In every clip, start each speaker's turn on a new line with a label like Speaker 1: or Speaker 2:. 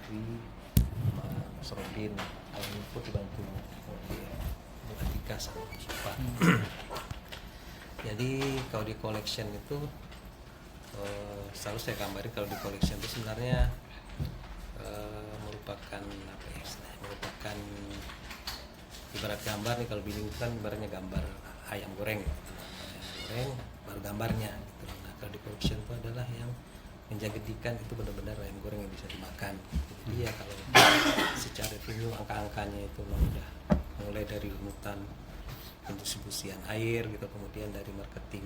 Speaker 1: Fikri, Mas Rodin, Info dibantu Bu Atika sama Supa. Jadi kalau di collection itu selalu saya gambarin kalau di collection itu sebenarnya merupakan apa ya, merupakan ibarat gambar nih. Kalau bidding kan ibaratnya gambar ayam goreng gitu. Ayam goreng baru gambarnya gitu. Nah kalau di collection itu adalah yang menjadikan itu benar-benar ayam goreng yang bisa dimakan. Jadi ya kalau secara revenue angka-angkanya itu udah mulai dari runutan pendistribusian air gitu, kemudian dari marketing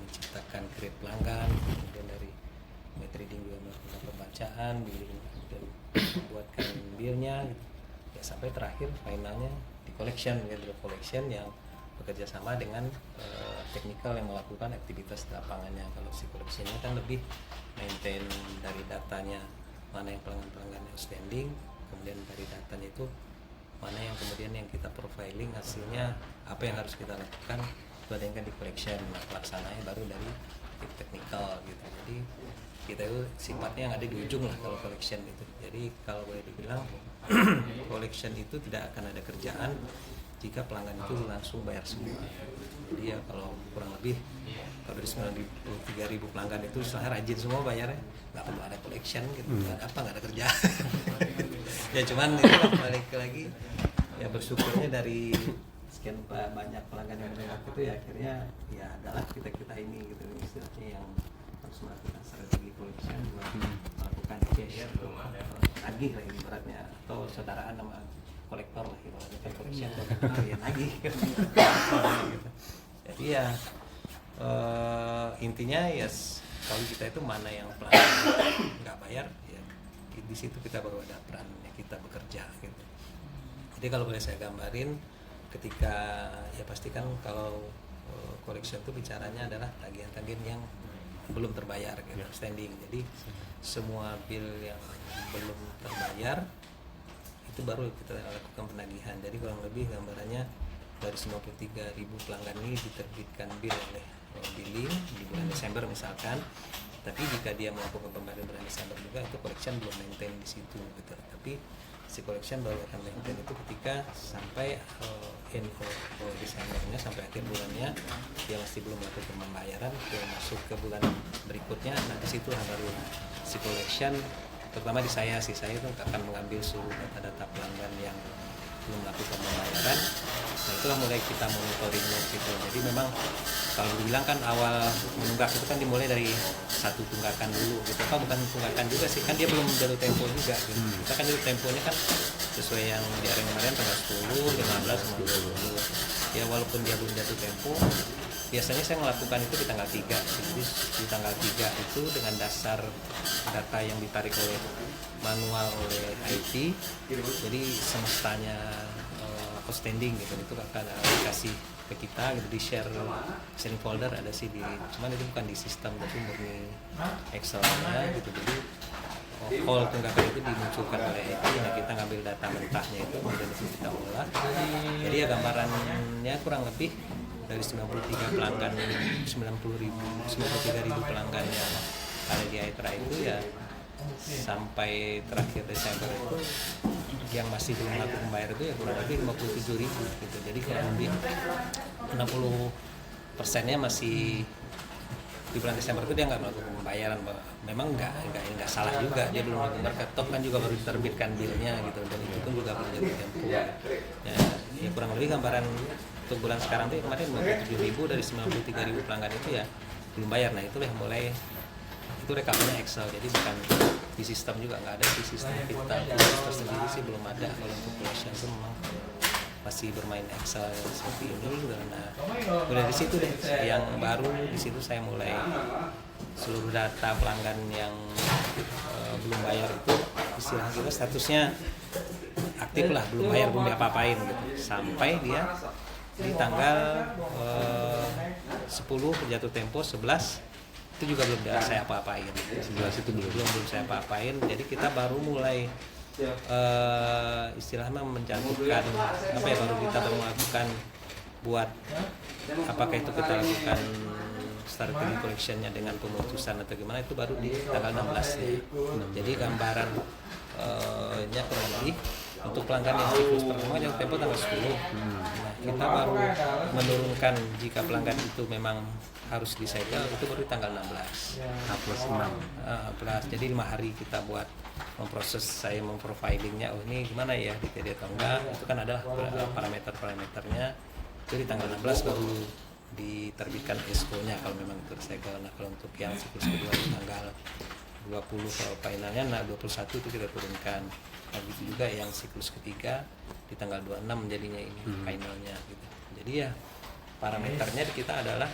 Speaker 1: menciptakan create pelanggan, kemudian dari trading juga melakukan pembacaan, billing, dan membuatkan billnya gitu. Ya sampai terakhir finalnya di collection, gitu, collection yang bekerja sama dengan teknikal yang melakukan aktivitas di lapangannya. Kalau si collectionnya kan lebih maintain dari datanya mana yang pelanggan-pelanggan outstanding, kemudian dari datanya itu mana yang kemudian yang kita profiling hasilnya apa yang harus kita lakukan itu ada yang kan di collection. Nah pelaksananya baru dari teknikal gitu. Jadi kita itu sifatnya yang ada di ujung lah kalau collection itu. Jadi kalau boleh dibilang collection itu tidak akan ada kerjaan jika pelanggan itu langsung bayar semua. Jadi ya kalau kurang lebih kalau dari 93.000 pelanggan itu setelah rajin semua bayarnya, nggak perlu ada collection gitu. Nggak ada kerjaan. Ya cuman itu balik lagi ya bersyukurnya dari sekian banyak pelanggan yang menolak itu ya akhirnya ya adalah kita ini gitu istilahnya yang harus melakukan strategi collection, melakukan CSR atau nagih lah ibaratnya, atau saudaraan sama kolektor lah ibaratnya kan collection ya nagih gitu. Jadi ya intinya ya kalau kita itu mana yang pelanggan nggak bayar ya di situ kita baru ada perannya kita bekerja gitu. Jadi kalau boleh saya gambarin ketika ya pastikan kalau collection itu bicaranya adalah tagihan-tagihan yang belum terbayar gitu, standing. Jadi semua bill yang belum terbayar itu baru kita lakukan penagihan. Jadi kurang lebih gambarannya dari 93.000 pelanggan ini diterbitkan bill oleh billing di bulan Desember misalkan. Tapi jika dia melakukan pembayaran bulan Desember juga itu collection belum maintain di situ gitu. Tapi si collection baru akan maintain itu ketika sampai end of Desembernya, sampai akhir bulannya dia masih belum melakukan pembayaran, dia masuk ke bulan berikutnya. Nah di situ baru si collection, terutama di saya itu akan mengambil seluruh data-data pelanggan yang belum melakukan pembayaran. Nah itulah mulai kita monitoringnya gitu. Jadi memang kalau dibilang kan awal menunggak itu kan dimulai dari satu tunggakan dulu gitu. Apa bukan tunggakan juga sih, kan dia belum jatuh tempo juga gitu. Kita kan jatuh temponya kan sesuai yang di hari kemarin tanggal 10, 15, sama 20. Ya walaupun dia belum jatuh tempo, biasanya saya melakukan itu di tanggal 3. Jadi di tanggal 3 itu dengan dasar data yang ditarik oleh manual oleh IT, jadi semestanya outstanding gitu, itu akan dikasih ke kita gitu, di sharing folder ada sih di, cuman itu bukan di sistem tapi murni Excel-nya gitu. Jadi all tunggakan itu dimunculkan oleh IT. Nah kita ngambil data mentahnya itu kemudian itu kita olah. Jadi ya gambarannya kurang lebih dari 93 pelanggan, 93.000 pelanggan yang ada di Aitra itu ya sampai terakhir Desember itu yang masih belum melakukan membayar itu ya kurang lebih 57.000 gitu. Jadi kurang lebih 60%-nya masih di bulan Desember itu dia nggak melakukan pembayaran. Memang nggak salah juga, dia belum melakukan ketok kan juga baru diterbitkan billnya gitu, dan itu pun juga belum jatuh tempo. Ya kurang lebih gambaran untuk bulan sekarang tuh kemarin 57.000 dari 93.000 pelanggan itu ya belum bayar. Nah itulah yang mulai itu rekamannya Excel, jadi bukan di sistem juga, nggak ada di sistem kita tersendiri sih belum ada. Kalau untuk collection itu memang masih bermain Excel seperti ini. Karena udah di situ deh yang baru, di situ saya mulai seluruh data pelanggan yang belum bayar itu istilah kita statusnya aktif lah, belum bayar, belum diapa-apain gitu, sampai dia di tanggal 10 jatuh tempo 11 itu juga belum saya apa-apain. 11 itu belum saya apa-apain. Jadi kita baru mulai istilahnya mencantumkan apa ya, baru kita melakukan buat apakah itu kita lakukan starting collectionnya dengan pemutusan atau gimana itu baru di tanggal 16 ya. Jadi gambaran nya kurang lebih untuk pelanggan yang siklus pertama jatuh tempo tanggal 10. Nah, kita baru menurunkan jika pelanggan itu memang harus disegel itu baru di tanggal 16.
Speaker 2: H+6.
Speaker 1: Plus jadi 5 hari kita buat memproses, saya memprofilingnya, oh ini gimana ya di TD atau enggak, itu kan adalah parameter-parameternya. Itu di tanggal 16 baru diterbitkan SO-nya kalau memang itu disegel. Nah kalau untuk yang siklus kedua di tanggal 20 kalau finalnya, nah 21 itu kita turunkan. Nah begitu juga yang siklus ketiga di tanggal 26 jadinya ini finalnya gitu. Jadi ya parameternya di kita adalah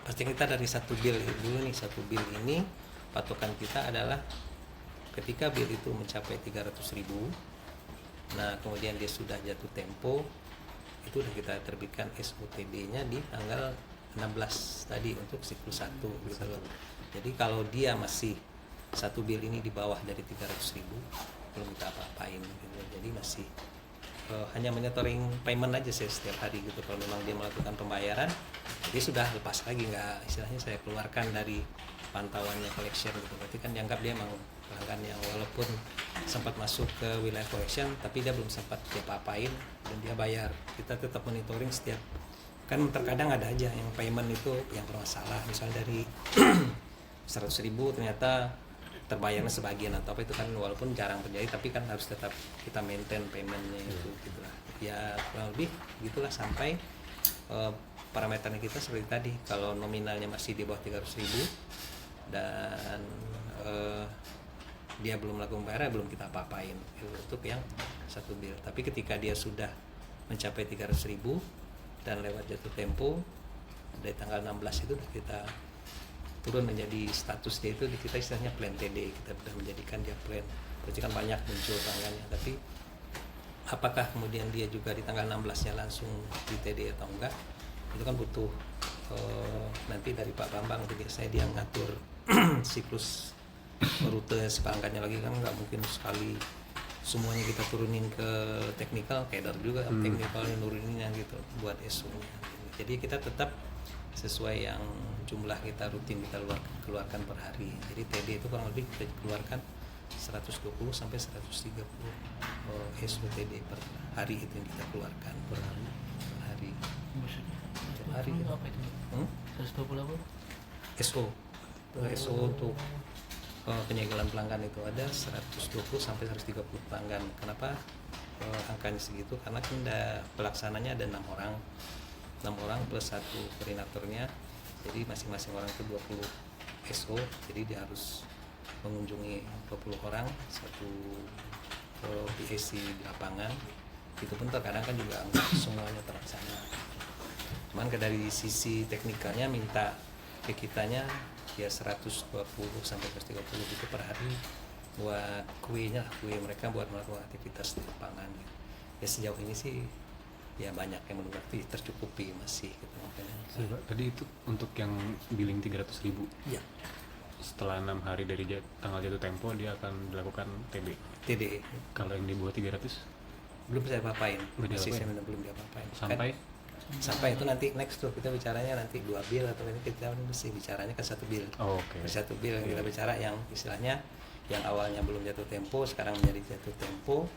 Speaker 1: pasti kita dari satu bill dulu nih, satu bill ini patokan kita adalah ketika bill itu mencapai 300.000, nah kemudian dia sudah jatuh tempo, itu sudah kita terbitkan SOTD-nya di tanggal 16 tadi untuk siklus 1 gitu loh. Jadi kalau dia masih satu bill ini di bawah dari 300.000 belum kita apa-apain gitu. Jadi masih hanya monitoring payment aja sih setiap hari gitu. Kalau memang dia melakukan pembayaran, dia sudah lepas lagi, nggak istilahnya saya keluarkan dari pantauannya collection gitu. Berarti kan dianggap dia memang pelanggan yang walaupun sempat masuk ke wilayah collection tapi dia belum sempat dia apa-apain dan dia bayar. Kita tetap monitoring setiap, kan terkadang ada aja yang payment itu yang bermasalah, misalnya dari 100.000 ternyata terbayarnya sebagian atau apa, itu kan walaupun jarang terjadi tapi kan harus tetap kita maintain paymentnya itu gitulah ya, kurang lebih gitulah sampai parameternya kita seperti tadi. Kalau nominalnya masih di bawah 300.000 dan dia belum melakukan pembayaran, belum kita apa-apain itu untuk yang satu bill. Tapi ketika dia sudah mencapai 300.000 dan lewat jatuh tempo dari tanggal 16 itu kita turun menjadi status dia itu kita istilahnya plan TD, kita sudah menjadikan dia plan. Berarti kan banyak muncul pelanggannya, tapi apakah kemudian dia juga di tanggal 16 nya langsung di TD atau enggak, itu kan butuh nanti dari Pak Bambang. Jadi saya dia ngatur siklus rute si pelanggannya lagi, kan nggak mungkin sekali semuanya kita turunin ke teknikal, kader juga teknikal nuruninnya gitu buat SO-nya. Jadi kita tetap sesuai yang jumlah kita rutin kita keluarkan per hari. Jadi TD itu kurang lebih kita keluarkan 120 sampai 130 SOTD per hari, itu yang kita keluarkan per hari. Per hari.
Speaker 3: Apa itu? 120 apa?
Speaker 1: SO. SO untuk penyegelan pelanggan itu ada 120 sampai 130 pelanggan. Kenapa angkanya segitu? Karena kan pelaksananya ada 6 orang plus satu koordinatornya, jadi masing-masing orang itu 20 SO, jadi dia harus mengunjungi 20 orang, satu PAC di lapangan. Itu pun terkadang kan juga enggak semuanya terlaksana. Cuman dari sisi teknikalnya minta ke kitanya ya 120 sampai 130 itu per hari buat kue mereka buat melakukan aktivitas di lapangan. Ya sejauh ini sih ya banyak yang menurut tercukupi masih gitu makanya.
Speaker 2: Tadi itu untuk yang billing 300.000.
Speaker 1: Iya.
Speaker 2: Setelah 6 hari dari tanggal jatuh tempo dia akan dilakukan TD. Kalau yang di bawah 300
Speaker 1: belum saya apa-apain. Masih saya belum diapa-apain. Sampai itu nanti next tuh kita bicaranya nanti 2 bill atau ini kita mesti bicaranya kan 1 bill.
Speaker 2: Oh, oke.
Speaker 1: 1 bill yang kita bicara yang istilahnya yang awalnya belum jatuh tempo sekarang menjadi jatuh tempo,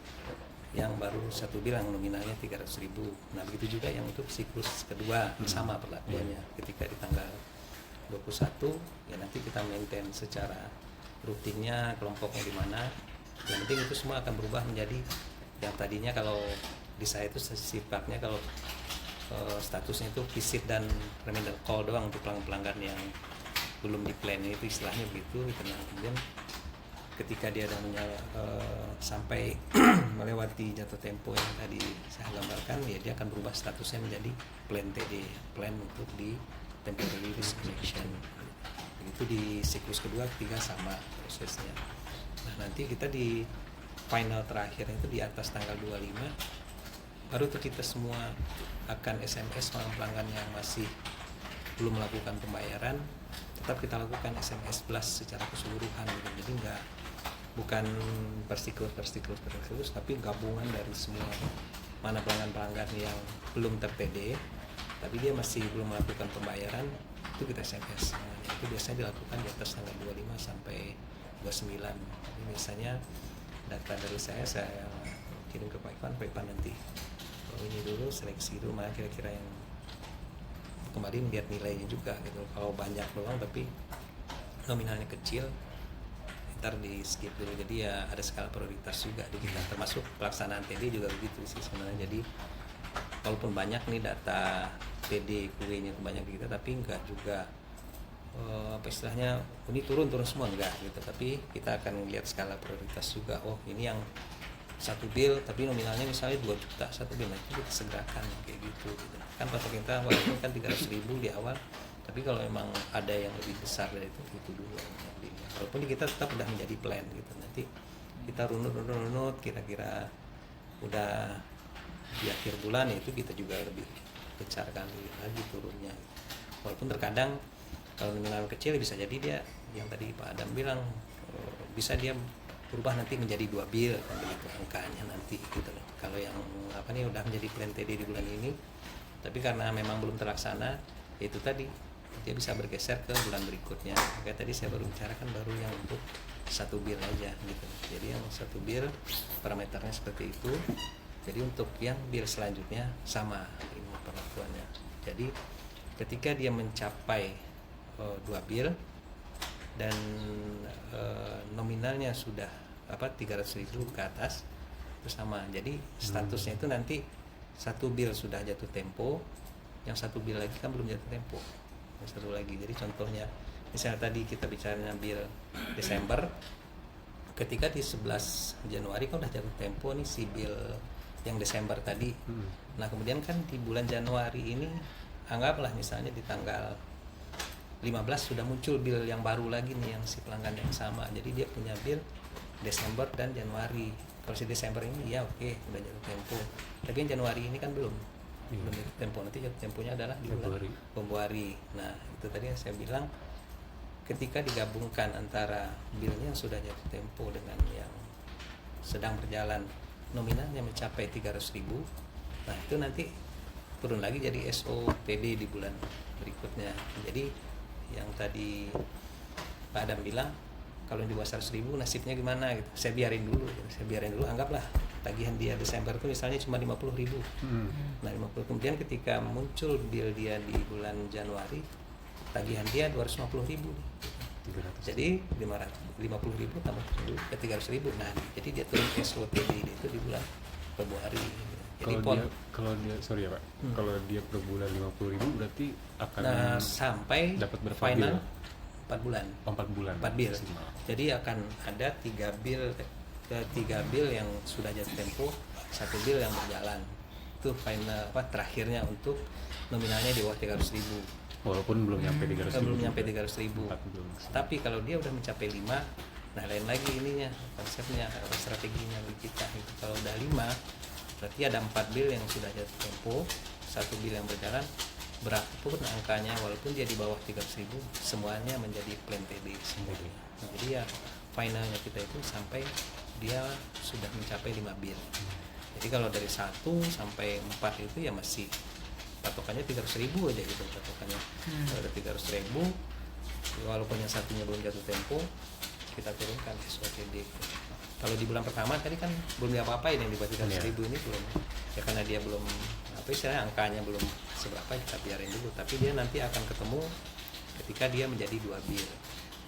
Speaker 1: yang baru 1 bill yang nominalnya 300.000. Nah begitu juga yang untuk siklus kedua sama perlakuannya. Ketika di tanggal 21 ya nanti kita maintain secara rutinnya kelompoknya di mana. Yang penting itu semua akan berubah menjadi yang tadinya kalau di saya itu sifatnya kalau statusnya itu visit dan remedial call doang untuk pelanggan yang belum di plan, itu istilahnya begitu. Nah, kemudian ketika dia udah sampai melewati jatuh tempo yang tadi saya gambarkan, ya dia akan berubah statusnya menjadi plan TD, plan untuk di temporary risk collection. Begitu di siklus kedua, ketiga sama prosesnya. Nah nanti kita di final terakhir itu di atas tanggal 25 baru tuh kita semua akan SMS pelanggan yang masih belum melakukan pembayaran, tetap kita lakukan SMS blast secara keseluruhan gitu. Jadi bukan per siklus tapi gabungan dari semua mana pelanggan yang belum ter-TD tapi dia masih belum melakukan pembayaran, itu kita SMS. Nah, itu biasanya dilakukan di atas tanggal 25 sampai 29. Jadi misalnya data dari saya kirim ke Pak Ivan nanti ini dulu seleksi dulu mana kira-kira yang kemarin lihat nilainya juga gitu. Kalau banyak doang tapi nominalnya kecil, ntar di skip dulu. Jadi ya ada skala prioritas juga di kita, termasuk pelaksanaan TD juga begitu sih sebenarnya. Jadi walaupun banyak nih data TD QE-nya banyak di kita, tapi enggak juga apa istilahnya ini turun semua enggak gitu. Tapi kita akan lihat skala prioritas juga. Oh ini yang satu bill tapi nominalnya misalnya 2 juta satu bill, itu kita segerakan kayak gitu. Kan patok kita walaupun kan 300.000 di awal, tapi kalau memang ada yang lebih besar dari itu dulu. Jadi, walaupun kita tetap udah menjadi plan gitu, nanti kita runut kira-kira udah di akhir bulan itu kita juga lebih besar kali lagi turunnya. Walaupun terkadang kalau nominal kecil bisa jadi dia yang tadi Pak Adam bilang bisa dia berubah nanti menjadi 2 bill kan begitu angkanya nanti gitu loh. Kalau yang apa nih udah menjadi plan TD di bulan ini, tapi karena memang belum terlaksana, itu tadi dia bisa bergeser ke bulan berikutnya. Kayak tadi saya baru bicarakan baru yang untuk 1 bill aja gitu. Jadi yang 1 bill parameternya seperti itu. Jadi untuk yang bill selanjutnya sama ini perlakuannya. Jadi ketika dia mencapai 2 bill dan nominalnya sudah 300.000 ke atas itu sama. Jadi statusnya itu nanti 1 bill sudah jatuh tempo, yang 1 bill lagi kan belum jatuh tempo, yang 1 lagi. Jadi contohnya misalnya tadi kita bicaranya bill Desember, ketika di 11 Januari kan udah jatuh tempo nih si bill yang Desember tadi. Nah kemudian kan di bulan Januari ini anggaplah misalnya di tanggal 15 sudah muncul bill yang baru lagi nih yang si pelanggan yang sama. Jadi dia punya bill Desember dan Januari. Kalau si Desember ini ya oke, udah jatuh tempo. Tapi yang Januari ini kan belum jatuh tempo. Nanti jatuh temponya adalah di bulan Februari. Nah itu tadi yang saya bilang, ketika digabungkan antara billnya yang sudah jatuh tempo dengan yang sedang berjalan, nominalnya mencapai 300.000. Nah itu nanti turun lagi jadi SOTD di bulan berikutnya. Jadi yang tadi Pak Adam bilang kalau di bawah 100.000 nasibnya gimana gitu, saya biarin dulu, anggaplah tagihan dia Desember itu misalnya cuma 50.000. Nah 50, kemudian ketika muncul bill dia di bulan Januari, tagihan dia 250.000. Jadi 50.000 tambah 300.000. Nah jadi dia turun SOTD itu di bulan Februari. Jadi
Speaker 2: kalau dia sorry ya Pak, kalau dia per bulan 50.000 berarti akan
Speaker 1: sampai
Speaker 2: dapat berapa
Speaker 1: final
Speaker 2: bill?
Speaker 1: 4 bulan.
Speaker 2: 4 bulan.
Speaker 1: 4 bill. Jadi akan ada 3 bill yang sudah jatuh tempo, 1 bill yang berjalan. Itu final terakhirnya untuk nominalnya di bawah 300.000.
Speaker 2: Walaupun belum nyampe 300.000.
Speaker 1: Belum nyampe 300.000. Tapi kalau dia udah mencapai 5, nah lain lagi ininya konsepnya, strateginya bagi kita. Itu kalau udah 5 berarti ada 4 bill yang sudah jatuh tempo, 1 bill yang berjalan, berapapun angkanya walaupun dia di bawah 300.000 semuanya menjadi plan TD semua. Nah, jadi ya finalnya kita itu sampai dia sudah mencapai 5 bill. Jadi kalau dari 1 sampai 4 itu ya masih patokannya 300.000 aja gitu patokannya. Kalau ada 300.000 walaupun yang satunya belum jatuh tempo, kita turunkan SOTD. Kalau di bulan pertama tadi kan belum apa-apain yang di bawah 300.000 ini belum, ya karena dia belum istilahnya angkanya belum seberapa, kita biarin dulu. Tapi dia nanti akan ketemu ketika dia menjadi 2 bill.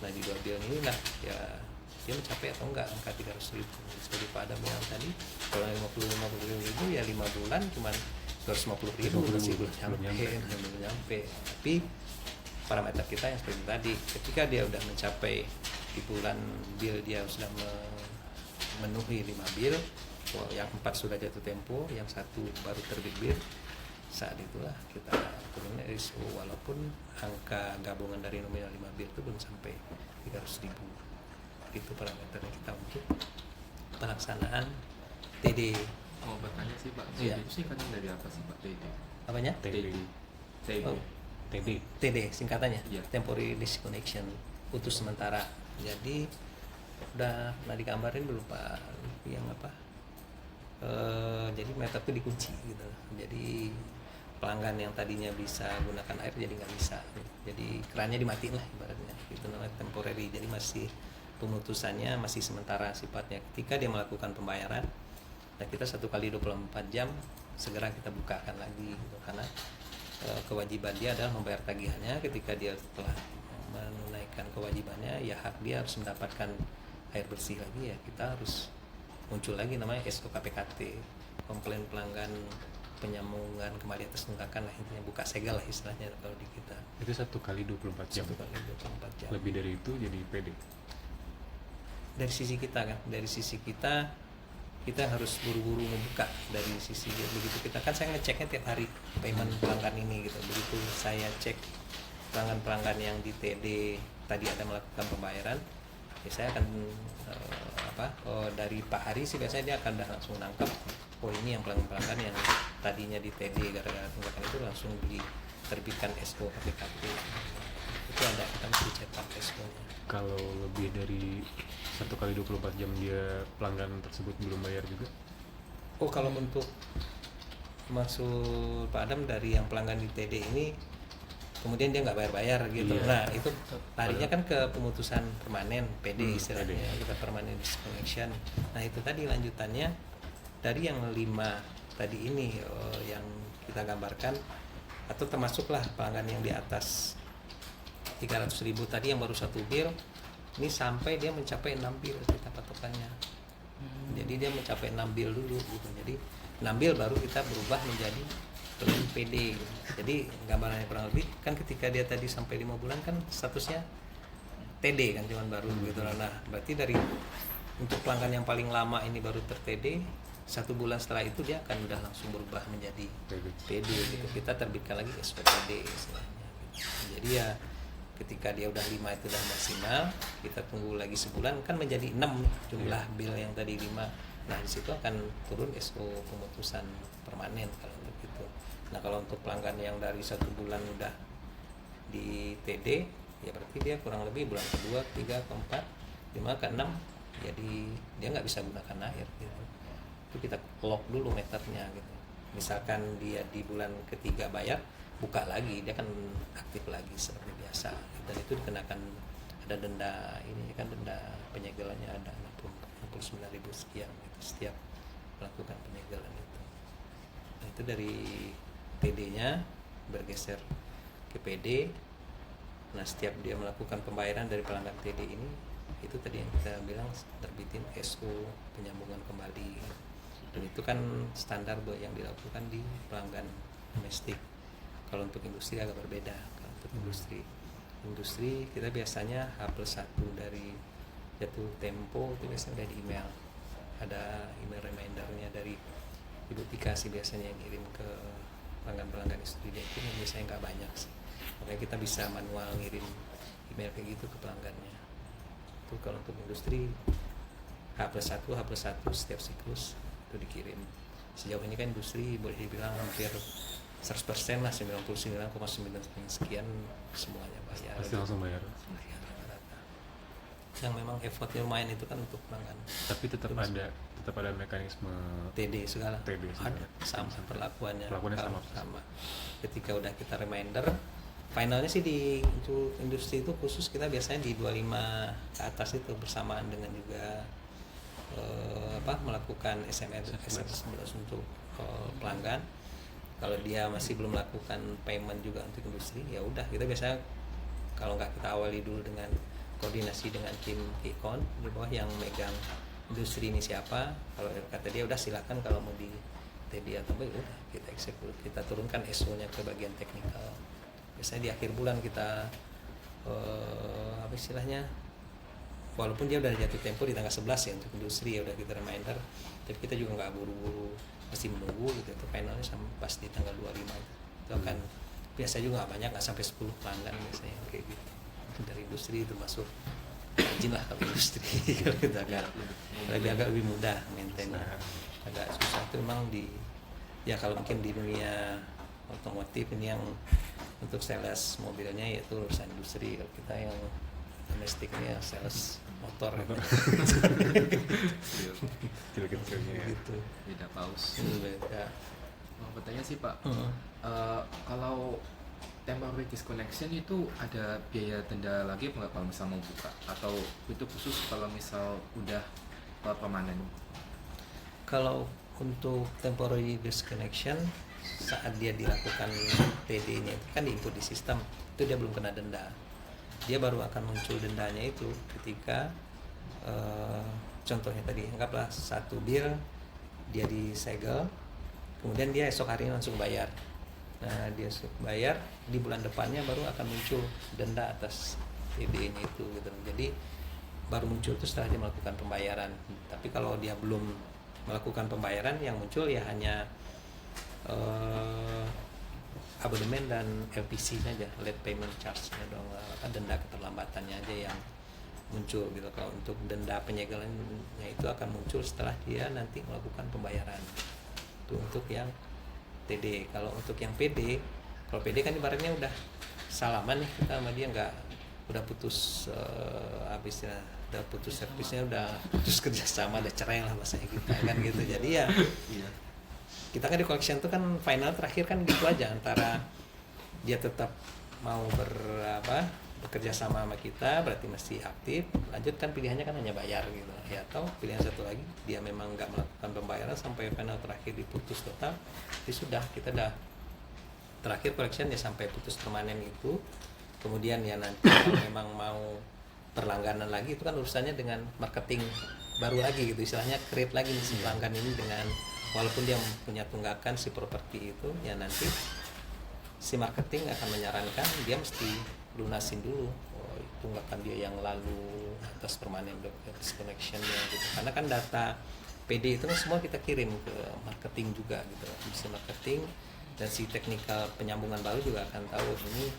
Speaker 1: Nah di 2 bill ini lah ya dia mencapai atau enggak angka 300.000. Seperti Pak Adam bilang tadi, kalau 50.000 ya 5 bulan cuman 250.000 masih belum nyampe. Tapi parameter kita yang seperti tadi, ketika dia udah mencapai di bulan bill dia sudah memenuhi 5 bill, yang 4 sudah jatuh tempo, yang 1 baru terbit bill, saat itulah kita turunnya SO walaupun angka gabungan dari nominal 5 bill itu belum sampai 300.000. Itu parameternya kita untuk pelaksanaan TD.
Speaker 4: Mau bertanya sih Pak,
Speaker 1: Iya.
Speaker 4: itu singkatnya dari apa sih Pak TD?
Speaker 1: Apanya?
Speaker 2: TD.
Speaker 1: TD singkatannya,
Speaker 4: Iya.
Speaker 1: Temporary Disconnection, putus sementara. Jadi udah pernah digambarin belum Pak yang apa? Jadi meter itu dikunci gitu. Jadi pelanggan yang tadinya bisa gunakan air jadi nggak bisa, jadi kerannya dimatiin lah ibaratnya, itu namanya temporary. Jadi masih pemutusannya masih sementara sifatnya. Ketika dia melakukan pembayaran, nah kita 1 kali 24 jam segera kita bukakan lagi gitu. Karena kewajiban dia adalah membayar tagihannya. Ketika dia telah menunaikan kewajibannya, ya hak dia harus mendapatkan air bersih lagi, ya kita harus muncul lagi namanya SOKPKT, komplain pelanggan penyambungan kembali atas tunggakan lah, intinya buka segel lah istilahnya kalau di kita.
Speaker 2: Itu 1 kali 24 jam.
Speaker 1: 1 kali 24 jam.
Speaker 2: Lebih dari itu jadi PD.
Speaker 1: Dari sisi kita kan, dari sisi kita harus buru-buru membuka. Dari sisi begitu kita kan, saya ngeceknya tiap hari payment pelanggan ini gitu. Begitu saya cek pelanggan-pelanggan yang di TD tadi ada melakukan pembayaran, ya saya akan dari Pak Hari sih biasanya dia akan udah langsung nangkep, oh ini yang pelanggan-pelanggan yang tadinya di TD gara-gara tunggakan itu langsung diterbitkan SO KPKT. Itu ada, kita mesti cetak SO-nya.
Speaker 2: Kalau lebih dari 1 kali 24 jam dia pelanggan tersebut belum bayar juga?
Speaker 1: Oh, kalau untuk maksud Pak Adam dari yang pelanggan di TD ini kemudian dia nggak bayar-bayar gitu.
Speaker 2: Iya.
Speaker 1: Nah itu larinya kan ke pemutusan permanen PD istilahnya,
Speaker 2: PD.
Speaker 1: kita permanen disconnection. Nah itu tadi lanjutannya dari yang 5 tadi ini yang kita gambarkan, atau termasuklah pelanggan yang di atas 300.000 tadi yang baru 1 bill, ini sampai dia mencapai 6 bill kita patokannya. Jadi dia mencapai 6 bill dulu gitu. Jadi 6 bill baru kita berubah menjadi pelanggan PD. Jadi gambarannya kurang lebih kan ketika dia tadi sampai 5 bulan kan statusnya TD kan, cuman baru gitu. Nah berarti dari untuk pelanggan yang paling lama ini baru ter-TD, 1 bulan setelah itu dia akan udah langsung berubah menjadi PD gitu. Kita terbitkan lagi SPPD istilahnya gitu. Jadi ya ketika dia udah 5 itu udah maksimal, kita tunggu lagi sebulan kan menjadi 6 jumlah bill yang tadi 5. Nah di situ akan turun SO pemutusan permanen kalau untuk itu. Nah kalau untuk pelanggan yang dari 1 bulan udah di TD, ya berarti dia kurang lebih bulan kedua, ketiga, keempat, 5 ke 6, jadi dia nggak bisa gunakan air gitu. Itu kita lock dulu meternya gitu. Misalkan dia di bulan ketiga bayar, buka lagi, dia kan aktif lagi seperti biasa. Dan itu dikenakan ada denda ini kan, denda penyegelannya ada 69.000 sekian gitu, setiap melakukan penyegelan itu. Nah itu dari TD-nya bergeser ke PD. Nah setiap dia melakukan pembayaran dari pelanggan TD ini, itu tadi yang kita bilang terbitin SO penyambungan kembali. Dan itu kan standar yang dilakukan di pelanggan domestik. Kalau untuk industri agak berbeda. Kalau untuk industri kita biasanya H+1 dari jatuh tempo itu biasanya udah di email, ada email remindernya dari Ibu Tika sih biasanya yang kirim ke pelanggan-pelanggan industri dia itu biasanya nggak banyak sih, makanya kita bisa manual ngirim email kayak gitu ke pelanggannya. Itu kalau untuk industri H+1 setiap siklus itu dikirim. Sejauh ini kan industri boleh dibilang hampir 100% lah, 99,9 sekian semuanya bayar.
Speaker 2: Pasti langsung bayar.
Speaker 1: Yang memang effortnya lumayan itu kan untuk pelanggan.
Speaker 2: Tapi tetap ada mekanisme
Speaker 1: TD segala.
Speaker 2: TD segala.
Speaker 1: Ada sama perlakuannya.
Speaker 2: Sama.
Speaker 1: Ketika udah kita reminder, finalnya sih untuk industri itu khusus kita biasanya di 25 ke atas itu bersamaan dengan juga melakukan SMS untuk pelanggan. Kalau dia masih belum melakukan payment juga untuk industri, ya udah kita biasanya kalau nggak kita awali dulu dengan koordinasi dengan tim Kikon di bawah yang megang industri ini siapa. Kalau kata dia udah silakan kalau mau di TD atau udah kita eksekut, kita turunkan SO-nya ke bagian teknikal. Biasanya di akhir bulan kita apa istilahnya, walaupun dia udah jatuh tempo di tanggal 11 ya untuk industri, ya udah kita reminder, tapi kita juga nggak buru-buru masih menunggu gitu. Itu finalnya sampai pas di tanggal 25 itu akan biasa juga nggak banyak, nggak sampai 10 pelanggan biasanya kayak gitu. Itu dari industri itu masuk rajin lah kalau industri. Kalau kita agak lebih mudah maintainnya, agak susah itu memang ya kalau mungkin di dunia otomotif ini yang untuk sales mobilnya yaitu urusan industri. Kalau kita yang domestik ini ya sales motor
Speaker 2: Kecil-kecilnya ya.
Speaker 1: gitu.
Speaker 4: Beda paus.
Speaker 1: Beda.
Speaker 4: Mau bertanya sih Pak, kalau temporary disconnection itu ada biaya denda lagi apa nggak kalau misal mau buka? Atau itu khusus kalau misal udah permanen?
Speaker 1: Kalau untuk temporary disconnection saat dia dilakukan TD-nya itu kan diinput di sistem, itu dia belum kena denda. Dia baru akan muncul dendanya itu ketika contohnya tadi anggaplah satu bill dia disegel, kemudian dia esok hari langsung bayar. Nah dia bayar di bulan depannya baru akan muncul denda atas TD-nya itu gitu. Jadi baru muncul itu setelah dia melakukan pembayaran. Tapi kalau dia belum melakukan pembayaran, yang muncul ya hanya abonemen dan LPC-nya aja, late payment charge-nya dong, denda keterlambatannya aja yang muncul gitu. Kalau untuk denda penyegelannya itu akan muncul setelah dia nanti melakukan pembayaran. Itu untuk yang TD. Kalau untuk yang PD, kalau PD kan ibaratnya udah salaman nih kita sama dia, nggak udah putus habisnya, udah putus servisnya, udah putus kerjasama, udah cerai lah bahasanya kita kan gitu. Jadi ya kita kan di collection tuh kan final terakhir kan gitu aja, antara dia tetap mau bekerja sama kita berarti mesti aktif, lanjut kan pilihannya kan hanya bayar gitu ya, atau pilihan satu lagi dia memang nggak melakukan pembayaran sampai final terakhir diputus total, jadi sudah kita udah terakhir collection ya sampai putus permanen itu. Kemudian ya nanti kalau memang mau berlangganan lagi itu kan urusannya dengan marketing baru lagi gitu, istilahnya create lagi nih si pelanggan ini dengan, walaupun dia punya tunggakan si properti itu ya nanti si marketing akan menyarankan dia mesti lunasin dulu tunggakan dia yang lalu atas permanen disconnection gitu. Karena kan data PD itu kan semua kita kirim ke marketing juga gitu, bisa marketing, dan si teknikal penyambungan baru juga akan tahu ini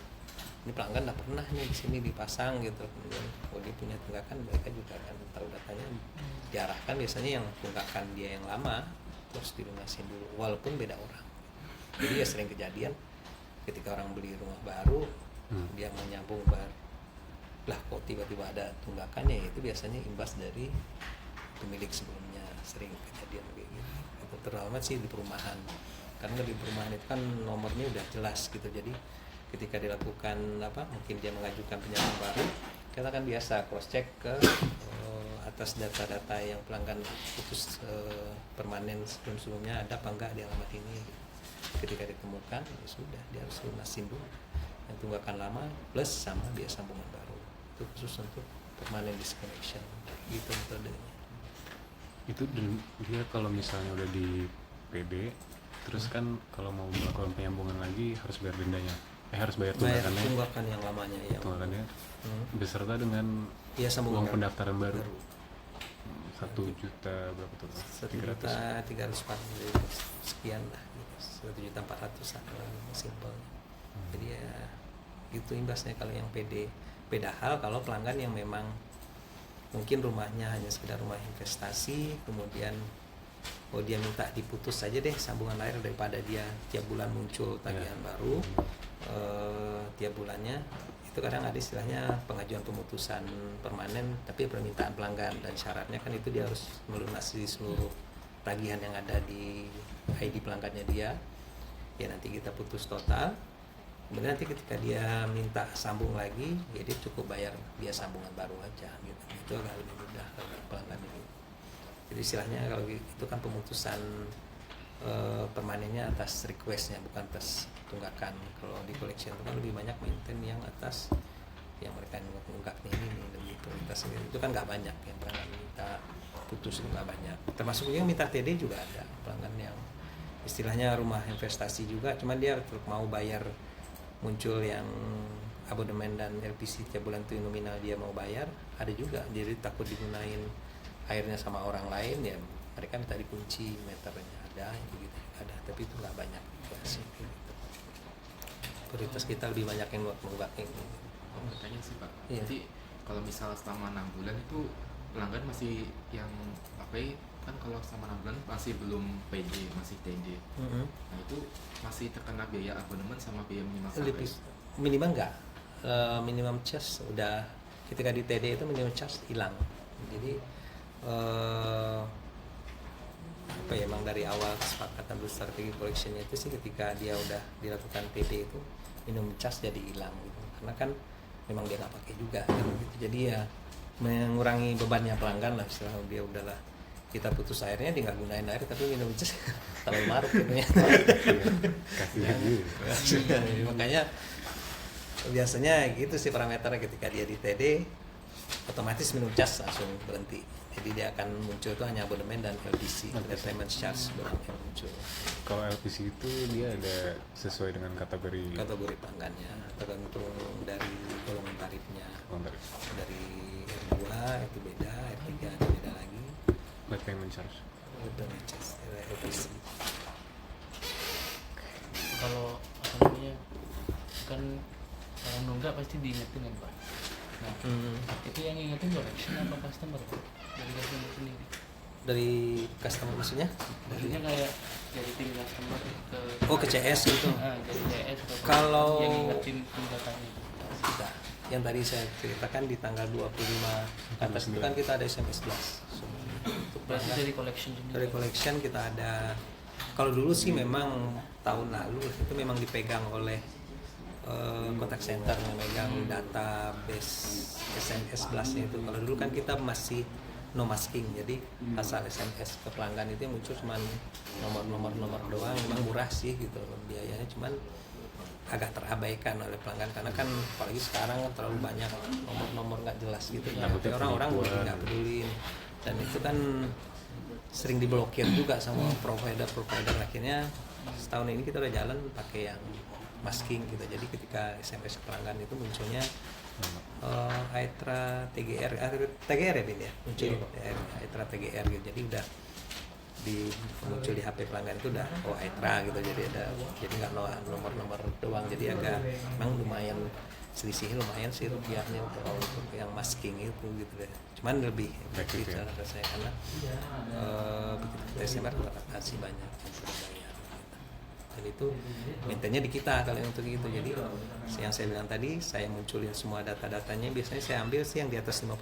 Speaker 1: pelanggan udah pernah nih di sini dipasang gitu. Kemudian dia punya tunggakan, mereka juga akan tahu datanya, diarahkan biasanya yang tunggakan dia yang lama terus dilunasin dulu walaupun beda orang. Jadi ya sering kejadian ketika orang beli rumah baru dia menyambung lah kok tiba-tiba ada tunggakannya, itu biasanya imbas dari pemilik sebelumnya, sering kejadian kayak gitu. Itu terutama sih di perumahan, karena di perumahan itu kan nomornya udah jelas gitu. Jadi ketika dilakukan mungkin dia mengajukan penyambung baru, kita kan biasa cross check ke atas data-data yang pelanggan putus permanen sebelumnya ada apa enggak di alamat ini. Ketika ditemukan ya sudah, dia harus lunasin dulu yang tunggakan lama plus sama dia sambungan baru. Itu khusus untuk permanen disconnection gitu metodenya.
Speaker 2: Itu dia kalau misalnya udah di PD terus kan kalau mau melakukan penyambungan lagi harus bayar dendanya, harus bayar tunggakannya,
Speaker 1: tunggakan yang lamanya ya,
Speaker 2: tunggakannya beserta dengan
Speaker 1: ya,
Speaker 2: uang pendaftaran baru. 1 juta berapa tuh?
Speaker 1: 1.340.000 sekian lah, 1.400.000 simpel. Jadi ya itu imbasnya kalau yang PD. Beda hal kalau pelanggan yang memang mungkin rumahnya hanya sekedar rumah investasi, kemudian dia minta diputus saja deh sambungan air daripada dia tiap bulan muncul tagihan baru tiap bulannya. Itu kadang ada istilahnya pengajuan pemutusan permanen tapi permintaan pelanggan, dan syaratnya kan itu dia harus melunasi seluruh tagihan yang ada di ID pelanggannya dia. Ya nanti kita putus total. Kemudian nanti ketika dia minta sambung lagi, ya dia cukup bayar dia sambungan baru aja gitu. Itu agak lebih mudah bagi pelanggan ini. Jadi istilahnya kalau itu kan pemutusan permanennya atas requestnya, bukan atas tunggakan. Kalau di collection itu kan lebih banyak maintain yang atas yang mereka nunggaknya ini lebih prioritas. Itu kan nggak banyak yang pelanggan minta putus, itu nggak banyak. Termasuk yang minta TD juga ada pelanggan yang istilahnya rumah investasi juga, cuman dia mau bayar, muncul yang abonemen dan LPC tiap bulan itu nominal dia mau bayar, ada juga. Jadi takut digunain airnya sama orang lain, ya mereka minta dikunci meternya, ada gitu ada, tapi itu nggak banyak sih. Prioritas kita lebih banyak yang mengunggah ini.
Speaker 4: Mau bertanya sih Pak,
Speaker 1: Iya.
Speaker 4: jadi kalau misal selama 6 bulan itu pelanggan masih yang kan kalau selama 6 bulan masih belum PD, masih TD. Nah itu masih terkena biaya abonemen sama biaya minimal service.
Speaker 1: Minimal enggak, minimum charge udah ketika di TD itu minimum charge hilang. Jadi emang dari awal kesepakatan strategi collectionnya itu sih ketika dia udah dilakukan TD itu minimum charge jadi hilang gitu. Karena kan memang dia nggak pakai juga kan gitu. Jadi ya mengurangi bebannya pelanggan lah, setelah dia udahlah kita putus airnya dia nggak gunain air tapi minum charge terlalu maruk gitu ya.
Speaker 2: Kasihan juga.
Speaker 1: Makanya biasanya gitu sih parameternya, ketika dia di TD otomatis minum cas langsung berhenti. Jadi dia akan muncul itu hanya abonemen dan LPC, entertainment charge doang yang muncul.
Speaker 2: Kalau LPC itu dia ada sesuai dengan kategori
Speaker 1: Pelanggannya tergantung dari golongan tarifnya.
Speaker 2: kontak.
Speaker 1: Dari R2 itu beda, R3 itu beda lagi.
Speaker 2: Late payment charge.
Speaker 1: Udah charge LPC.
Speaker 3: Kalau apa namanya, kan orang nunggak pasti diingetin kan Pak. Nah, itu yang ingetin collection apa customer Pak? Dari customer sendiri.
Speaker 1: Dari customer maksudnya?
Speaker 3: Maksudnya kayak dari tim customer
Speaker 1: Ke CS gitu.
Speaker 3: Dari CS atau
Speaker 1: Kalau-
Speaker 3: yang ingetin tunggakannya itu.
Speaker 1: Kita yang tadi saya ceritakan di tanggal 25 ke atas itu kan kita ada SMS blast. Untuk
Speaker 3: Berarti
Speaker 1: pelanggan.
Speaker 3: dari collection sendiri.
Speaker 1: Dari collection kita ada, kalau dulu sih memang tahun lalu itu memang dipegang oleh contact center yang megang database SMS blastnya itu. Kalau dulu kan kita masih no masking, jadi asal SMS ke pelanggan itu yang muncul cuma nomor doang. Memang murah sih gitu biayanya, cuman agak terabaikan oleh pelanggan karena kan apalagi sekarang kan terlalu banyak nomor nggak jelas gitu ya.
Speaker 2: Takutnya
Speaker 1: Orang-orang
Speaker 2: penipuan.
Speaker 1: nggak peduli, dan itu kan sering diblokir juga sama provider. Akhirnya setahun ini kita udah jalan pakai yang masking gitu. Jadi ketika SMS pelanggan itu munculnya Aetra TGR ya Bin ya, muncul Aetra TGR gitu. Jadi udah muncul di HP pelanggan itu udah Aetra gitu. Jadi nggak nomor doang. Jadi agak memang lumayan selisihnya lumayan sih rupiahnya untuk yang masking itu gitu deh. Cuman lebih efektif
Speaker 2: ya.
Speaker 1: cara saya karena begitu kita SMR transaksi banyak yang sudah bayar gitu. Dan itu maintainnya di kita kalau yang untuk itu. Jadi yang saya bilang tadi, saya munculin semua data-datanya, biasanya saya ambil sih yang di atas 50.000.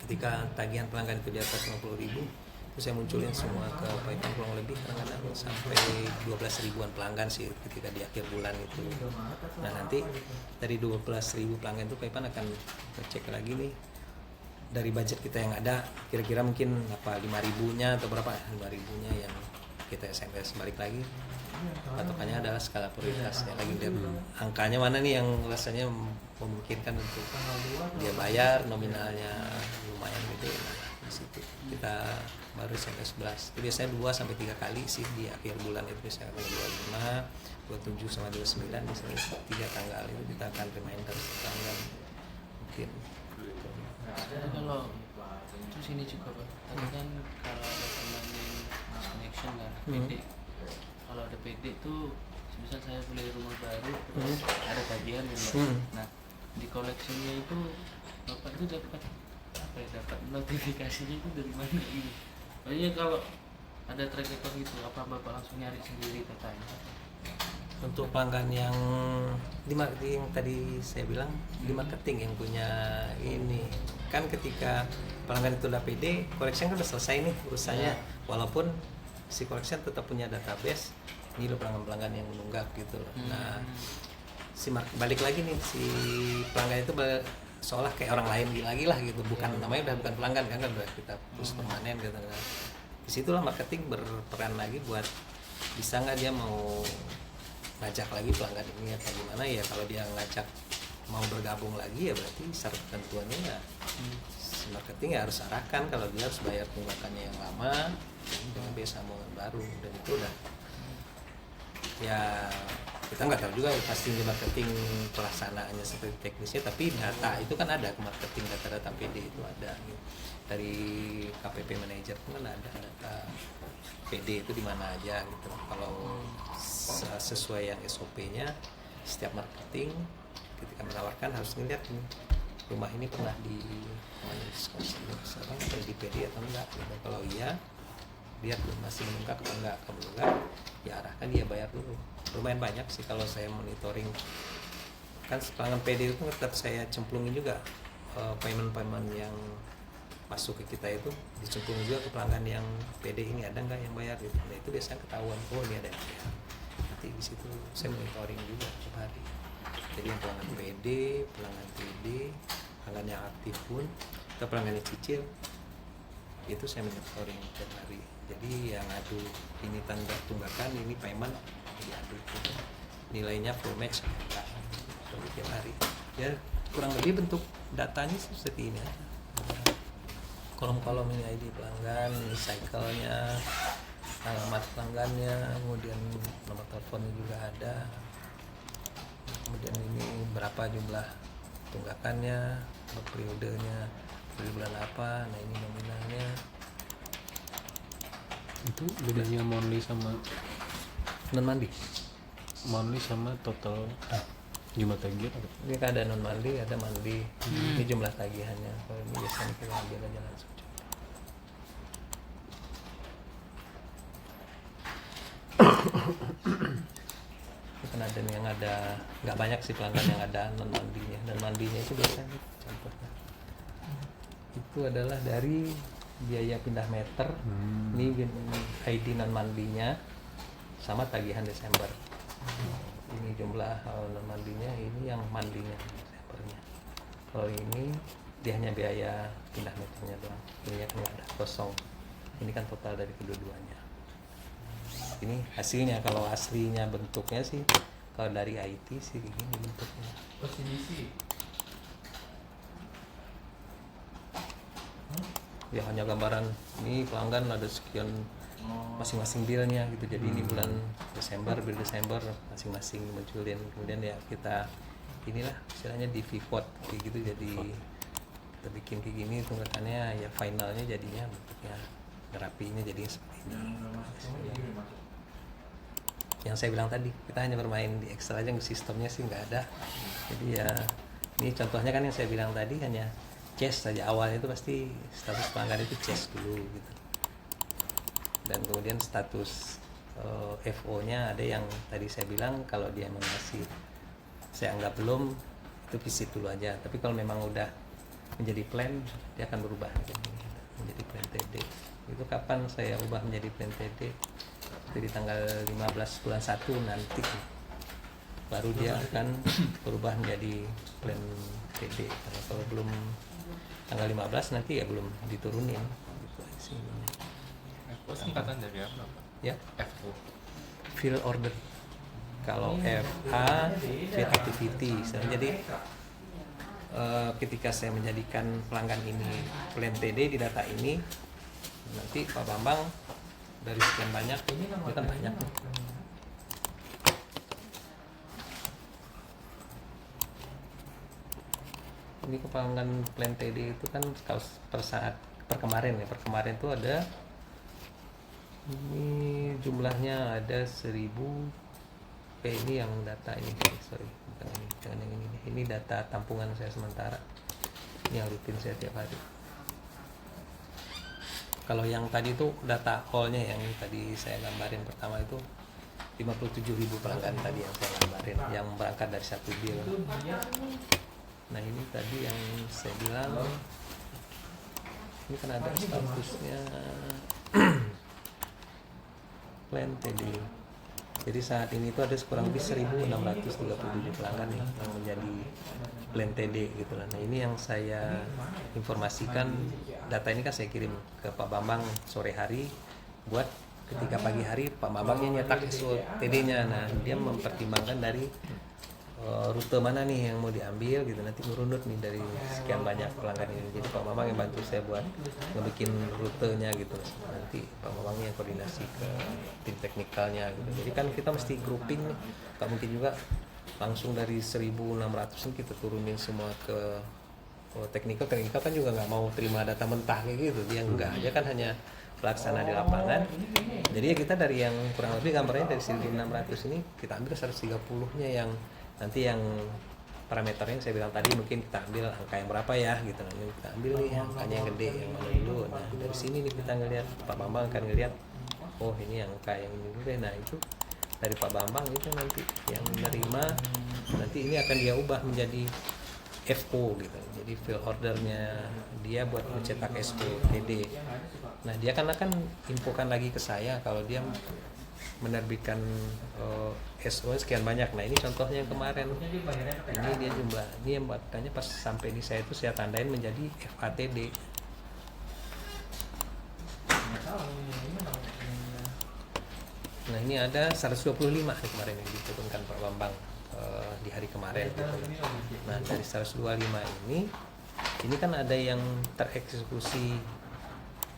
Speaker 1: Ketika tagihan pelanggan itu di atas 50.000, itu saya munculin semua ke Paipan kurang lebih kadang-kadang sampai 12 ribuan pelanggan sih ketika di akhir bulan itu. Nah nanti dari 12.000 pelanggan itu Paipan akan cek lagi nih dari budget kita yang ada, kira-kira mungkin 5.000-nya atau berapa 5.000-nya yang kita SMS balik lagi. Patokannya adalah skala prioritasnya lagi, lihat angkanya mana nih yang rasanya memungkinkan untuk dia bayar, nominalnya lumayan gede. Nah, di situ kita baru SMS 11. Itu biasanya 2-3 kali sih di akhir bulan itu, biasanya 25, 27 sama 29, misalnya 3 tanggal itu kita akan reminder tanggal mungkin.
Speaker 3: Tapi kalau terus ini juga Pak, tadi kan kalau ada pemain connection kan PD, kalau ada PD itu misal saya beli rumah baru terus ada tagihan ya Mbak. Nah di collectionnya itu Bapak itu dapat apa ya, dapat notifikasinya itu dari mana ini? Maksudnya kalau ada track record gitu, apa Bapak langsung nyari sendiri datanya?
Speaker 1: Untuk pelanggan yang di marketing tadi saya bilang di marketing yang punya ini kan, ketika pelanggan itu udah PD, collection kan udah selesai nih urusannya. Walaupun si collection tetap punya database, ini loh pelanggan-pelanggan yang menunggak gitu loh. Nah balik lagi nih si pelanggan itu seolah kayak orang lain lagi lah gitu, bukan namanya udah bukan pelanggan kan udah kita push permanen gitu. Nah, disitulah marketing berperan lagi buat bisa nggak dia mau ngajak lagi pelanggan ini atau gimana ya. Kalau dia ngajak mau bergabung lagi ya berarti syarat ketentuannya ya si marketing ya harus arahkan kalau dia harus bayar tunggakannya yang lama dengan biaya sambungan baru. Dan itu udah ya kita nggak tahu juga ya pasti di marketing pelaksanaannya seperti teknisnya, tapi data itu kan ada ke marketing, data-data PD itu ada gitu. Dari KPP manager kan ada data PD itu di mana aja gitu. Kalau sesuai yang SOP-nya setiap marketing ketika menawarkan harus ngeliat nih, rumah ini pernah di di PD atau enggak gitu. Kalau iya lihat masih menunggak atau enggak. Kalau enggak ya arahkan dia bayar dulu. Lumayan banyak sih kalau saya monitoring kan pelanggan PD itu tetap saya cemplungin juga payment yang masuk ke kita itu dicemplung juga ke pelanggan yang PD ini ada nggak yang bayar gitu. Nah itu biasanya ketahuan, oh ini ada yang bayar. Nanti di situ saya monitoring juga tiap hari. Jadi yang pelanggan PD, pelanggan TD, pelanggan yang aktif pun, atau pelanggan yang cicil, itu saya monitoring tiap hari. Jadi yang adu ini tanda tunggakan, ini payment diadu gitu. Nilainya full match enggak tiap hari. Ya kurang lebih bentuk datanya seperti ini aja. Kolom-kolom ini ID pelanggan, ini cycle-nya, alamat pelanggannya, kemudian nomor teleponnya juga ada. Kemudian ini berapa jumlah tunggakannya, periodenya, dari bulan apa, nah ini nominalnya.
Speaker 2: Itu bedanya monthly sama
Speaker 1: Non mandi.
Speaker 2: monthly sama total jumlah tagihan apa?
Speaker 1: Ini kan ada non mandi, ada mandi. Ini jumlah tagihannya. Kalau ini biasanya kita ambil aja langsung. Kan ada yang ada nggak banyak sih pelanggan yang ada non mandinya, dan mandinya itu biasanya contohnya itu adalah dari biaya pindah meter, ini ID non mandinya sama tagihan Desember. Ini jumlah non mandinya, ini yang mandinya Desembernya. Kalau ini dia hanya biaya pindah meternya doang, ini kan nggak ada kosong. Ini kan total dari kedua-duanya. Ini hasilnya, kalau aslinya bentuknya sih kalau dari IT sih begini bentuknya. Ya hanya gambaran ini pelanggan ada sekian masing-masing bilnya gitu. Jadi ini bulan Desember, bil Desember masing-masing munculin, kemudian ya kita inilah istilahnya di V-code kayak gitu. Jadi kita bikin kayak gini tunggakannya, ya finalnya jadinya bentuknya ngerapinya jadi seperti ini. Yang saya bilang tadi, kita hanya bermain di Excel aja, sistemnya sih nggak ada. Jadi ya ini contohnya kan yang saya bilang tadi, hanya chase saja. Awalnya itu pasti status pelanggan itu chase dulu gitu, dan kemudian status FO nya ada yang tadi saya bilang kalau dia masih saya anggap belum, itu visit dulu aja. Tapi kalau memang udah menjadi plan, dia akan berubah menjadi plan TD. Itu kapan saya ubah menjadi plan TD? Itu di tanggal 15 bulan 1 nanti baru dia akan berubah menjadi plan TD. Kalau belum tanggal 15 nanti ya belum diturunin gitu sih.
Speaker 4: FO singkatan dari apa?
Speaker 1: Ya,
Speaker 4: FO.
Speaker 1: fill order. Kalau FA fill activity. Jadi ketika saya menjadikan pelanggan ini plan TD di data ini, nanti Pak Bambang dari sekian banyak, ini kan banyak. Ini ke pelanggan plan TD itu kan kalau per kemarin itu ada, ini jumlahnya ada 1000. Ini yang data ini, sorry, bukan ini, jangan yang ini. Ini data tampungan saya sementara. Ini yang rutin saya tiap hari. Kalau yang tadi itu data all-nya yang tadi saya gambarin pertama itu 57.000 pelanggan tadi yang saya gambarin, yang berangkat dari satu bil. Nah ini tadi yang saya bilang, ini kan ada statusnya plan TD. Jadi saat ini itu ada kurang lebih 1.637 pelanggan nih yang menjadi plan TD gitu lah. Nah ini yang saya informasikan, data ini kan saya kirim ke Pak Bambang sore hari, buat ketika pagi hari Pak Bambangnya nyetak TD-nya. Nah dia mempertimbangkan dari rute mana nih yang mau diambil gitu, nanti ngurunut nih dari sekian banyak pelanggan ini. Jadi Pak Bambang yang bantu saya buat ngebikin rutenya gitu. Nanti Pak Bambangnya yang koordinasi ke tim teknikalnya gitu. Jadi kan kita mesti grouping, nggak mungkin juga langsung dari 1.600 ini kita turunin semua ke teknikal kan juga nggak mau terima data mentah kayak gitu. Dia enggak, dia kan hanya pelaksana di lapangan. Jadi ya kita dari yang kurang lebih gambarnya dari 1.600 ini kita ambil 130-nya yang nanti yang parameternya yang saya bilang tadi, mungkin kita ambil angka yang berapa ya gitu. Nanti kita ambil nih angkanya yang gede yang mana dulu. Nah dari sini nih kita ngelihat, Pak Bambang akan ngelihat, oh ini angka yang ini dulu deh. Nah itu dari Pak Bambang itu nanti yang menerima, nanti ini akan dia ubah menjadi FO gitu. Jadi fill ordernya dia buat mencetak SO TD. Nah dia kan akan infokan lagi ke saya kalau dia menerbitkan SO sekian banyak. Nah ini contohnya yang kemarin. Ini dia jumlah. Ini yang makanya pas sampai di saya itu saya tandain menjadi FATD. Nah ini ada 125 nih kemarin yang diturunkan Pak Bambang di hari kemarin gitu. Nah dari 125 ini kan ada yang tereksekusi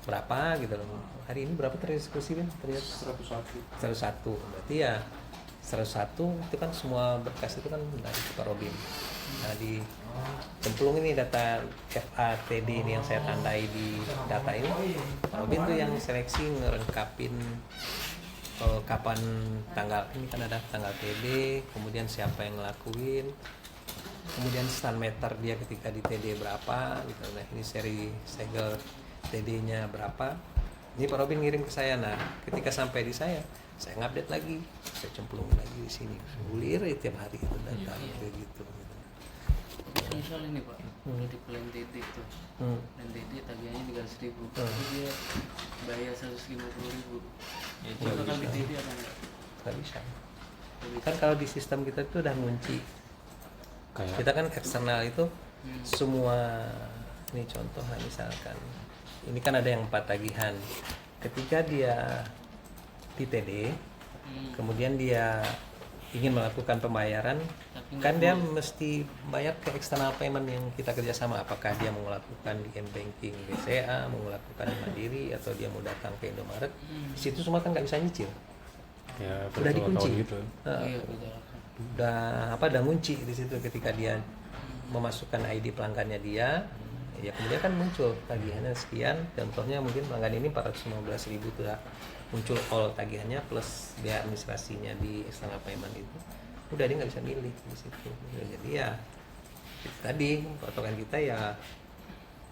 Speaker 1: berapa gitu loh. Hari ini berapa tereksekusi kan? Ternyata 101. Berarti ya 101 itu kan semua berkas itu kan dari Pak Robin. Nah di cemplung ini data FATD ini yang saya tandai di data ini, Pak Robin tuh yang seleksi ngelengkapin kapan tanggal ini kan ada tanggal TD, kemudian siapa yang ngelakuin, kemudian stand meter dia ketika di TD berapa gitu. Nah ini seri segel TD-nya berapa, ini Pak Robin ngirim ke saya. Nah ketika sampai di saya ngupdate lagi, saya cemplungin lagi di sini, gulir tiap hari itu data kayak gitu.
Speaker 3: Misal ini Pak, di plan TD itu, plan TD tagihannya 300.000, tapi dia bayar 150.000. Ya coba kali TD apa enggak?
Speaker 1: Nggak bisa. Kan kalau di sistem kita itu udah ngunci.
Speaker 2: Kayak
Speaker 1: Kita kan eksternal itu semua, ini contoh misalkan, ini kan ada yang 4 tagihan. Ketika dia di TD, kemudian dia ingin melakukan pembayaran, kan dia mesti bayar ke external payment yang kita kerjasama. Apakah dia mau melakukan di M-Banking BCA, mau melakukan di Mandiri, atau dia mau datang ke Indomaret, di situ semua kan nggak bisa nyicil.
Speaker 2: ya
Speaker 1: Udah dikunci.
Speaker 2: gitu.
Speaker 3: Iya betul.
Speaker 1: Udah ngunci di situ ketika dia memasukkan ID pelanggannya dia, ya kemudian kan muncul tagihannya sekian. Contohnya mungkin pelanggan ini 415.000 tuh muncul all tagihannya plus biaya administrasinya di external payment itu, udah dia nggak bisa milih di situ. Jadi ya itu tadi patokan kita ya,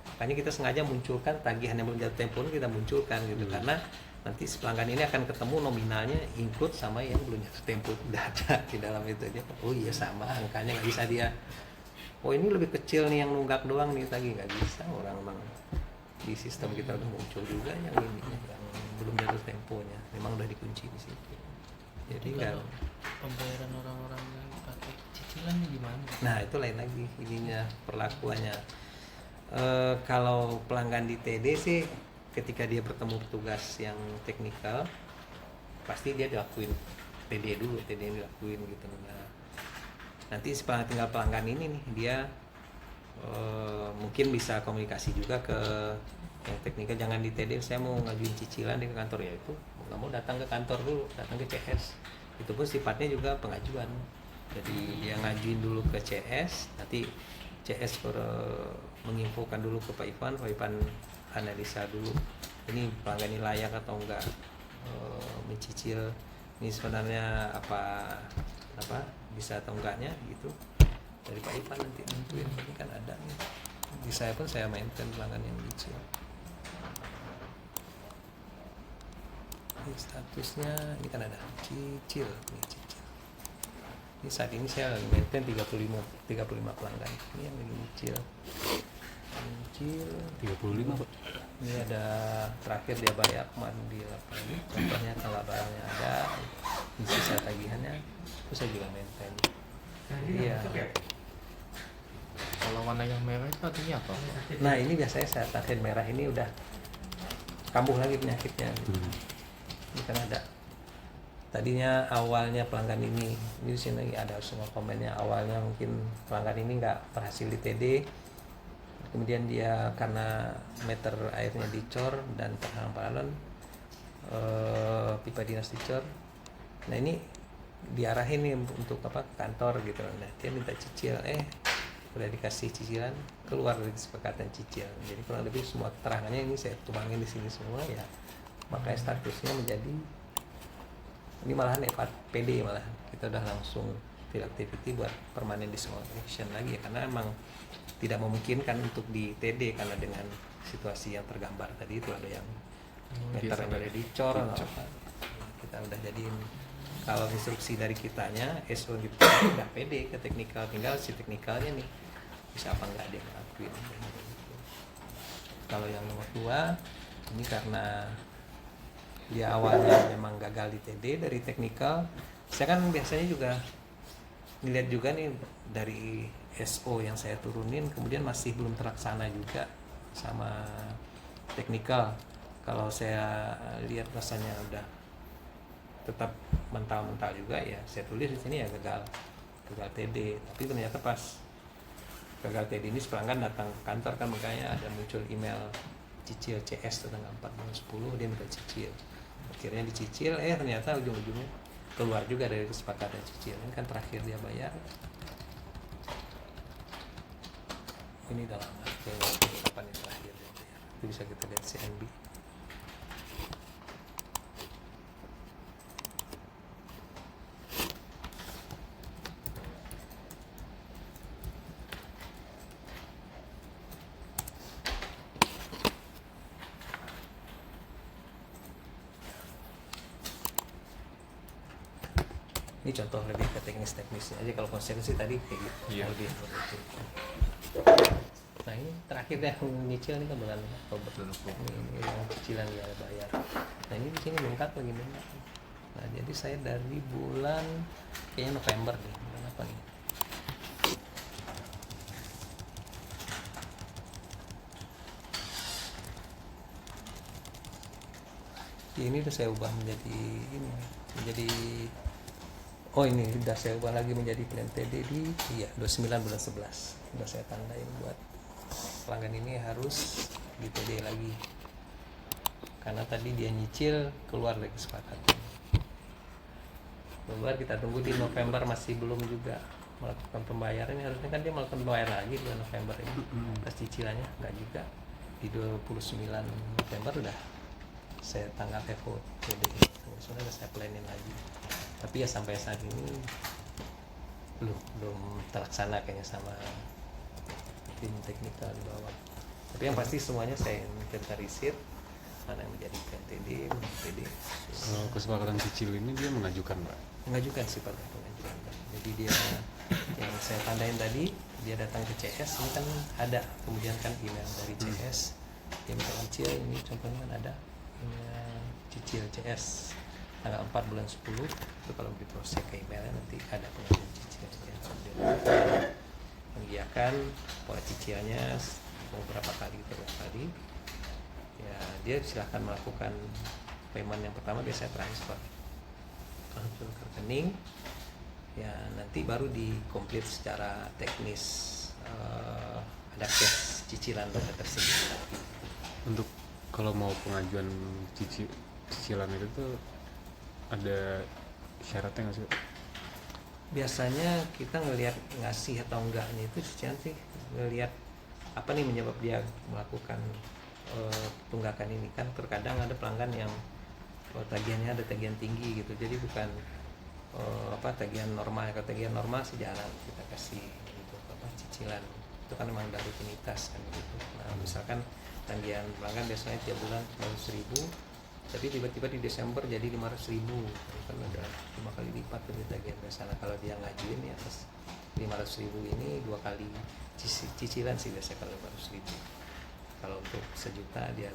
Speaker 1: makanya kita sengaja munculkan tagihan yang belum jatuh tempo kita munculkan gitu, karena nanti si pelanggan ini akan ketemu nominalnya include sama yang belum jatuh tempo, udah ada di dalam itu. Dia oh iya sama angkanya, nggak bisa dia oh ini lebih kecil nih yang nunggak doang nih tadi, nggak bisa. Orang memang di sistem kita udah muncul juga yang ini yang belum jatuh temponya, memang udah dikunci di situ. Jadi nggak.
Speaker 3: Kalau pembayaran orang-orang yang pakai cicilan nih gimana?
Speaker 1: Nah itu lain lagi ininya perlakuannya. Kalau pelanggan di TD sih, ketika dia bertemu petugas yang teknikal, pasti dia dilakuin TD dulu, TD yang dilakuin gitu. Nah, nanti si tinggal pelanggan ini nih dia mungkin bisa komunikasi juga ke yang teknikal, jangan di TD saya mau ngajuin cicilan di kantor, ya itu nggak mau datang ke kantor dulu, datang ke CS. Itu pun sifatnya juga pengajuan, jadi dia ngajuin dulu ke CS, nanti CS menginfokan dulu ke Pak Ivan analisa dulu ini pelanggan ini layak atau enggak mencicil, ini sebenarnya apa bisa atau enggaknya gitu. Dari Pak Ivan nanti nentuin, ini kan ada nih. Di saya pun saya maintain pelanggan yang cicil. Ini statusnya, ini kan ada cicil, ini cicil. Ini saat ini saya lagi maintain 35 pelanggan. Ini yang lagi cicil. Cicil
Speaker 2: 35 Pak.
Speaker 1: ini ada terakhir dia bayar kemarin di lapangan ini, contohnya kalau barangnya ada, ini sisa tagihannya, itu saya juga maintain. Iya.
Speaker 4: Kalau warna yang merah itu artinya apa?
Speaker 1: Nah ini biasanya saya tandai merah ini udah kambuh lagi penyakitnya. Ini kan ada. Tadinya awalnya pelanggan ini di sini ada semua komennya, awalnya mungkin pelanggan ini nggak berhasil di TD, kemudian dia karena meter airnya dicor dan terhalang paralon, pipa dinas dicor. Nah ini diarahin nih untuk apa, ke kantor gitu. Nah dia minta cicil, udah dikasih cicilan, keluar dari kesepakatan cicil. Jadi kurang lebih semua keterangannya ini saya tuangin di sini semua ya. Makanya statusnya menjadi ini malahan PD, malah kita udah langsung field activity buat permanen disconnection lagi ya, karena emang tidak memungkinkan untuk di TD karena dengan situasi yang tergambar tadi itu ada yang meter yang ada dicor atau apa. Kita udah jadiin, kalau instruksi dari kitanya SO gitu udah PD ke teknikal, tinggal si teknikalnya nih bisa apa enggak dia ngelakuin. Kalau yang nomor 2 ini karena dia awalnya memang gagal di TD dari teknikal, saya kan biasanya juga ngeliat juga nih dari SO yang saya turunin kemudian masih belum terlaksana juga sama teknikal. Kalau saya lihat rasanya udah tetap mental-mental juga, ya saya tulis di sini ya gagal TD. Tapi ternyata pas gagal TD ini pelanggan datang ke kantor kan, makanya ada muncul email cicil CS tanggal 4 bulan 10, dia minta cicil. Akhirnya dicicil, ternyata ujung-ujungnya keluar juga dari kesepakatan cicil. Ini kan terakhir dia bayar. Ini dalam waktu kapan yang terakhir dia bayar. Itu bisa kita lihat CNB. Ini contoh lebih ke teknisnya aja. Kalau konsekuensi tadi kayak gitu, lebih seperti itu. Nah ini terakhir yang nyicil ini kan bulan Oktober. Ini yang cicilan dia bayar. Nah ini di sini bengkak lagi bengkak. Nah jadi saya dari bulan kayaknya November nih, bulan apa nih? Ini udah saya ubah menjadi ini, ini udah saya ubah lagi menjadi plan TD di 29 bulan 11. Udah saya tandain buat pelanggan ini harus di TD lagi. Karena tadi dia nyicil keluar dari kesepakatan. Keluar, kita tunggu di November masih belum juga melakukan pembayaran. Harusnya kan dia melakukan pembayaran lagi bulan November ini. Pas cicilannya enggak juga. Di 29 November udah saya tanggal FO TD. Sudah saya planin lagi. Tapi ya sampai saat ini belum terlaksana kayaknya sama tim teknikal di bawah. Tapi yang pasti semuanya saya inventarisir mana yang menjadi PNTD, TD.
Speaker 2: Kalau kesepakatan cicil ini dia mengajukan, Pak?
Speaker 1: Mengajukan sih pada pengajuan. Jadi dia yang saya tandain tadi, dia datang ke CS, ini kan ada kemudian kan email dari CS, dia minta cicil, ini contohnya kan ada cicil CS tanggal 4 bulan 10. Itu kalau diproses ke emailnya nanti ada pengajuan cicil ya. Mengiyakan pola cicilnya beberapa kali ya, dia silahkan melakukan payment. Yang pertama biasanya transfer ke rekening ya, nanti baru dikomplit secara teknis, ada cash cicilan pada tersebut.
Speaker 2: Untuk kalau mau pengajuan cicilan itu tuh ada syaratnya nggak sih?
Speaker 1: Biasanya kita ngelihat ngasih atau enggaknya itu sih ngelihat apa nih menyebab dia melakukan tunggakan ini. Kan terkadang ada pelanggan yang tagihannya ada tagihan tinggi gitu, jadi bukan tagihan normal. Kalau tagihan normal sih jarang kita kasih gitu, cicilan itu kan memang dari rutinitas kan gitu. Nah misalkan tagihan pelanggan biasanya tiap bulan 100.000, tapi tiba-tiba di Desember jadi 500.000, kan ada 5 kali lipat dari tagihan biasa. Kalau dia ngajuin ya atas 500.000 ini 2 kali cicilan sih biasanya kalau 500.000. Kalau untuk 1 juta dia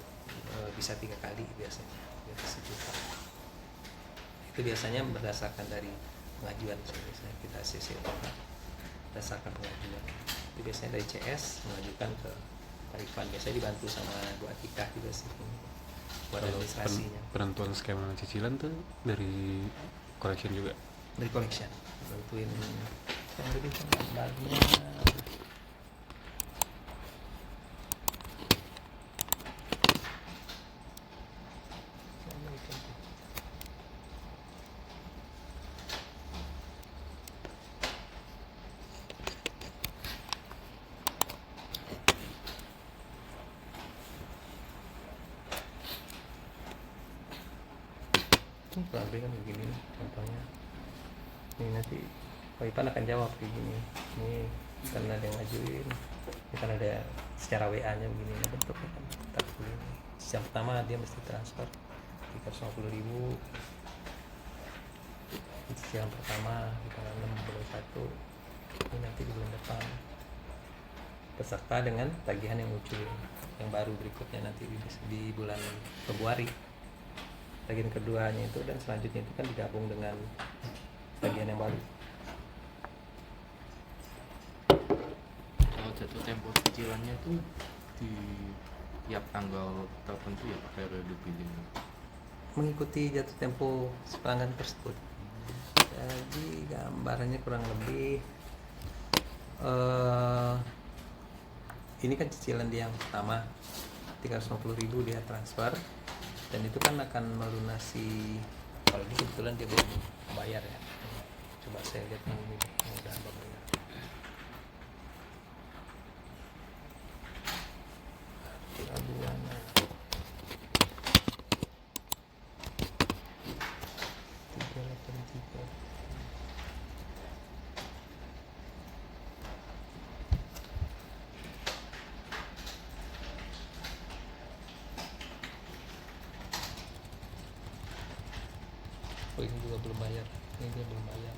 Speaker 1: bisa 3 kali biasanya, di atas 1 juta. Itu biasanya berdasarkan dari pengajuan, biasanya kita CC berdasarkan pengajuan. Itu biasanya dari CS mengajukan ke Tarifan, biasanya dibantu sama Bu Atika juga sih buat administrasinya.
Speaker 2: Penentuan skema cicilan tuh dari collection juga?
Speaker 1: Dari collection, bantuin yang lebih gambarnya. Ini kan begini contohnya. Ini nanti Pak Ipan akan jawab kayak gini. Ini karena ada yang ngajuin, ini kan ada secara WA-nya begini bentuknya kan. Yang pertama dia mesti transfer 350.000. Itu yang pertama di tanggal 6 bulan 1. Ini nanti di bulan depan. beserta dengan tagihan yang muncul yang baru berikutnya nanti di bulan Februari. Tagihan keduanya itu dan selanjutnya itu kan digabung dengan tagihan yang baru.
Speaker 4: Kalau jatuh tempo cicilannya tuh di tiap tanggal tertentu ya periode billing.
Speaker 1: Mengikuti jatuh tempo pelanggan tersebut. Jadi gambarannya kurang lebih ini kan cicilan dia yang pertama 350.000 dia transfer, dan itu kan akan melunasi, kalau ini kebetulan dia belum bayar ya. Coba saya lihat yang ini yang udah bayar. Aduannya 383. Oh, ini juga belum bayar. Ini dia belum bayar.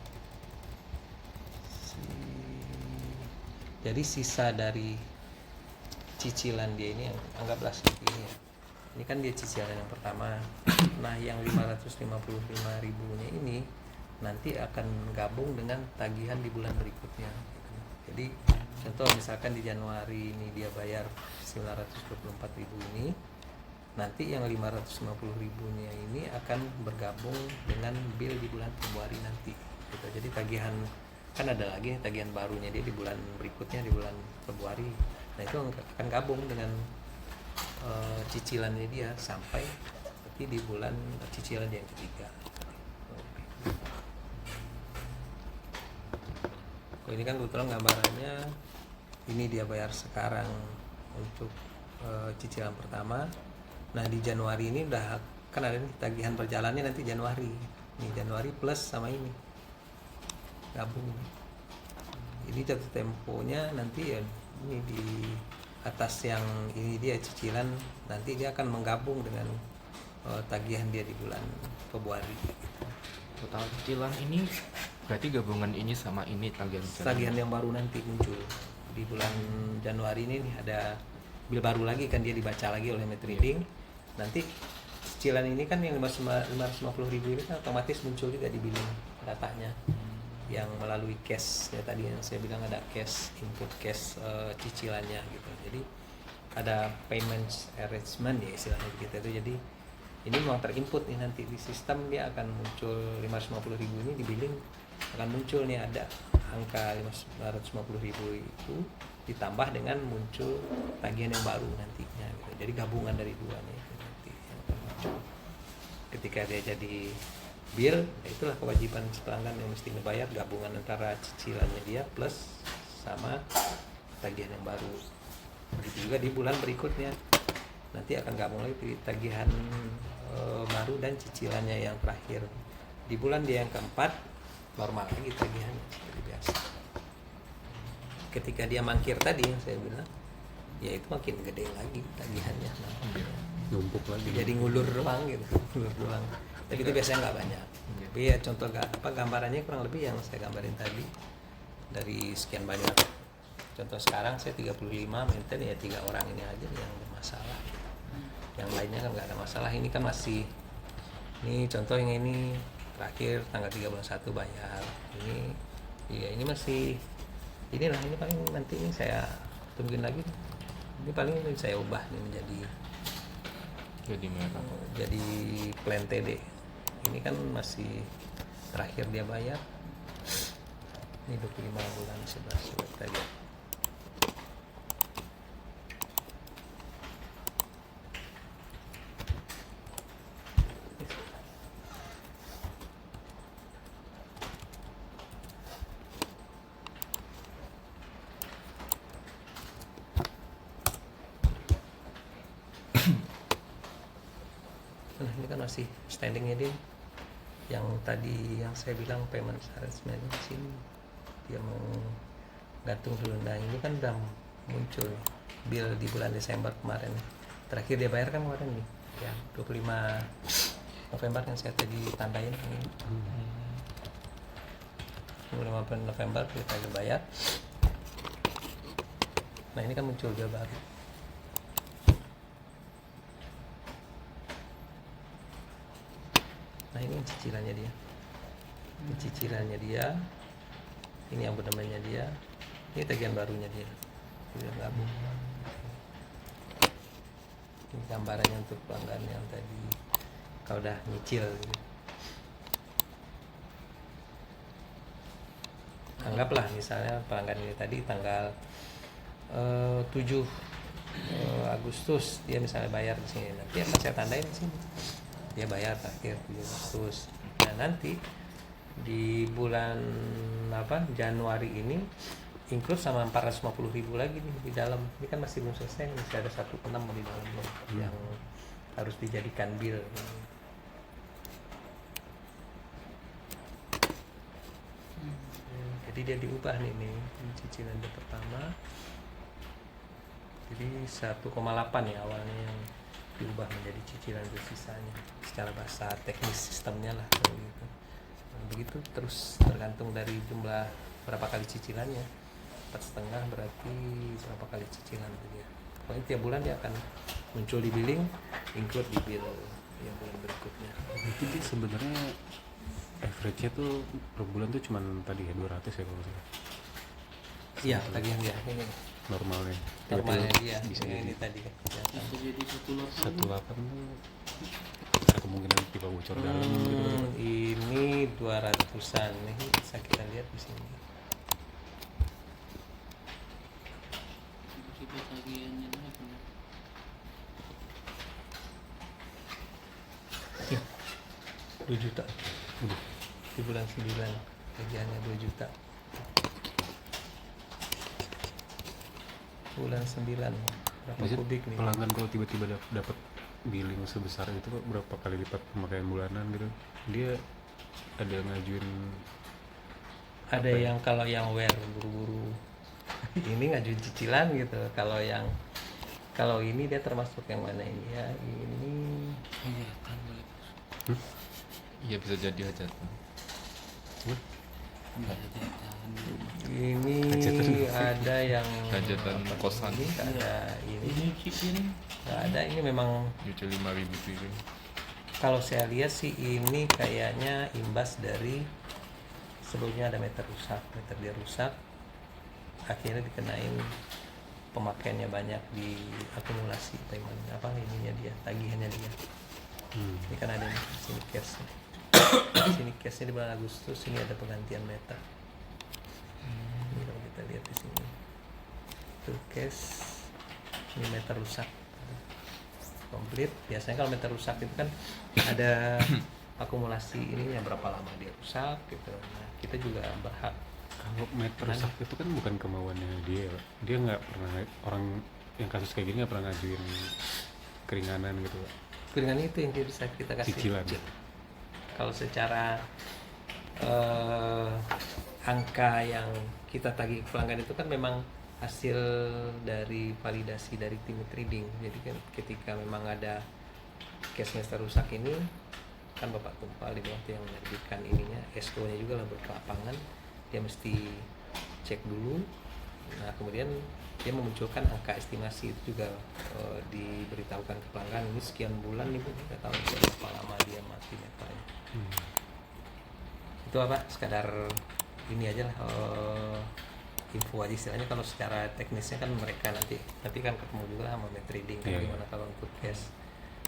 Speaker 1: Jadi sisa dari cicilan dia ini yang anggaplah seperti ini ya. Ini kan dia cicilan yang pertama. Nah, yang 555.000-nya ini nanti akan gabung dengan tagihan di bulan berikutnya. Jadi contoh misalkan di Januari ini dia bayar 924.000 ini, nanti yang 550.000-nya ini akan bergabung dengan bill di bulan Februari nanti gitu. Jadi tagihan kan ada lagi tagihan barunya dia di bulan berikutnya di bulan Februari. Nah, itu akan gabung dengan cicilannya dia sampai nanti di bulan cicilan yang ketiga. Oh, ini kan kebetulan gambarannya ini dia bayar sekarang untuk cicilan pertama. Nah, di Januari ini udah kan ada nih tagihan perjalanannya nanti Januari. Nih Januari plus sama ini gabung. Ini jatuh temponya nanti ya ini di atas yang ini dia cicilan, nanti dia akan menggabung dengan tagihan dia di bulan Februari.
Speaker 4: Total cicilan ini berarti gabungan ini sama ini
Speaker 1: Tagihan yang baru nanti muncul di bulan Januari ini nih, ada bil baru lagi kan dia dibaca lagi oleh Metreading. Nanti cicilan ini kan yang 550.000 ini kan otomatis muncul juga di billing datanya yang melalui cash ya, tadi yang saya bilang ada cash input cash cicilannya gitu. Jadi ada payment arrangement ya istilahnya gitu itu. Jadi ini memang terinput nih nanti di sistem, dia akan muncul 550.000 ini di billing akan muncul nih ada angka 550.000 itu ditambah dengan muncul tagihan yang baru nantinya gitu. Jadi gabungan dari dua nih nanti yang akan muncul. Ketika dia jadi bill, ya itulah kewajiban pelanggan yang mesti ngebayar gabungan antara cicilannya dia plus sama tagihan yang baru. Begitu juga di bulan berikutnya nanti akan gabung lagi tagihan baru dan cicilannya yang terakhir. Di bulan dia yang keempat normal lagi tagihannya seperti biasa. Ketika dia mangkir tadi yang saya bilang, ya itu makin gede lagi tagihannya.
Speaker 2: Numpuk lagi.
Speaker 1: Jadi ngulur doang gitu, ngulur doang. Tapi itu biasanya nggak banyak. Tapi ya contoh gambarannya kurang lebih yang saya gambarin tadi dari sekian banyak. Contoh sekarang saya 35 maintain ya 3 orang ini aja yang bermasalah. Yang lainnya kan nggak ada masalah. Ini kan masih, ini contoh yang ini terakhir tanggal 31 bayar. Ini ya ini masih inilah, ini paling nanti ini saya tungguin lagi. Ini paling ini saya ubah nih menjadi
Speaker 4: merah.
Speaker 1: Jadi plan TD. Ini kan masih terakhir dia bayar. Ini 25 bulan 11 coba kita lihat. Nah, ini kan masih standingnya dia. Yang tadi yang saya bilang payment arrangement di sini dia mau gantung dulu. Nah, ini kan udah muncul bill di bulan Desember kemarin. Terakhir dia bayar kan kemarin nih. Ya, 25 November yang saya tadi tandain ini. 25 November kita bayar. Nah ini kan muncul bill baru. Nah ini cicilannya dia. Ini cicilannya dia. Ini abonemennya dia. Ini tagihan barunya dia. Udah gabung. Ini gambarannya untuk pelanggan yang tadi kalau udah nyicil gitu. Anggaplah misalnya pelanggan ini tadi tanggal 7 Agustus dia misalnya bayar di sini, nanti akan saya tandain di sini dia bayar terakhir 7 Agustus. Nah nanti di bulan Januari ini include sama 450.000 lagi nih di dalam. Ini kan masih belum selesai, masih ada 1,6 di dalamnya yang harus dijadikan bill. Jadi dia diubah nih cicilan dia pertama. Jadi 1,8 ya awalnya yang diubah menjadi cicilan sisanya. Secara bahasa teknis sistemnya lah gitu. Nah, begitu terus tergantung dari jumlah berapa kali cicilannya. 4,5 berarti berapa kali cicilan itu dia. Pokoknya tiap bulan dia akan muncul di billing, include di bill yang bulan berikutnya.
Speaker 2: Jadi sebenarnya average-nya tuh per bulan tuh cuman tadi ya 200 ya kalau nggak salah.
Speaker 1: Iya, tagihan dia ini
Speaker 2: Normalnya.
Speaker 1: normalnya dia.
Speaker 2: Bisa
Speaker 1: ini
Speaker 2: jadi
Speaker 1: tadi kan.
Speaker 3: Bisa jadi 18
Speaker 2: 18 tuh ada kemungkinan pipa bocor dalam gitu.
Speaker 1: Ini 200-an nih, bisa kita lihat di sini.
Speaker 3: tiba tagihannya naik nih.
Speaker 1: 2 juta. Di bulan 9 tagihannya 2 juta. Bulan 9 berapa
Speaker 2: Maksud
Speaker 1: kubik nih?
Speaker 2: pelanggan kalau tiba-tiba dapat billing sebesar itu Pak, berapa kali lipat pemakaian bulanan gitu, dia ada ngajuin
Speaker 1: Ada yang kalau yang wear buru-buru ini ngajuin cicilan gitu. Kalau ini dia termasuk yang mana ini ya? Ini
Speaker 3: Hajatan boleh.
Speaker 4: Iya bisa jadi hajatan.
Speaker 3: Hajatan.
Speaker 1: ini ada yang
Speaker 4: Hajatan kosan.
Speaker 1: Ini ada
Speaker 3: Ini
Speaker 1: ini
Speaker 3: chip ini.
Speaker 1: nggak ada, ini memang
Speaker 4: Nyuci 5.000 piring.
Speaker 1: kalau saya lihat sih ini kayaknya imbas dari sebelumnya ada meter dia rusak, akhirnya dikenain pemakaiannya banyak di akumulasi payment ininya dia, tagihannya dia. Ini kan ada nih, sini cash sini cashnya di bulan Agustus, ini ada penggantian meter. Ini kalau kita lihat di sini tuh cash, ini meter rusak komplit. Biasanya kalau meter rusak itu kan ada akumulasi ininya berapa lama dia rusak gitu. Nah kita juga berhak.
Speaker 2: kalau meter rusak itu kan bukan kemauannya dia Pak. Dia nggak pernah, orang yang kasus kayak gini nggak pernah ngajuin keringanan gitu Pak.
Speaker 1: Keringan itu yang bisa kita kasih
Speaker 2: Cicilan.
Speaker 1: Kalau secara angka yang kita tagih pelanggan itu kan memang hasil dari validasi dari tim trading. Jadi kan ketika memang ada case meter rusak ini kan Bapak Tumpal di waktu yang menerbitkan ininya SO nya juga lah berkelapangan, dia mesti cek dulu. Nah kemudian dia memunculkan angka estimasi itu juga diberitahukan ke pelanggan, ini sekian bulan nih Bu, kita tahu berapa lama dia mati meternya. Itu apa sekadar ini aja lah, info aja istilahnya. Kalau secara teknisnya kan mereka nanti kan ketemu juga sama meter trading kan, gimana kalau untuk case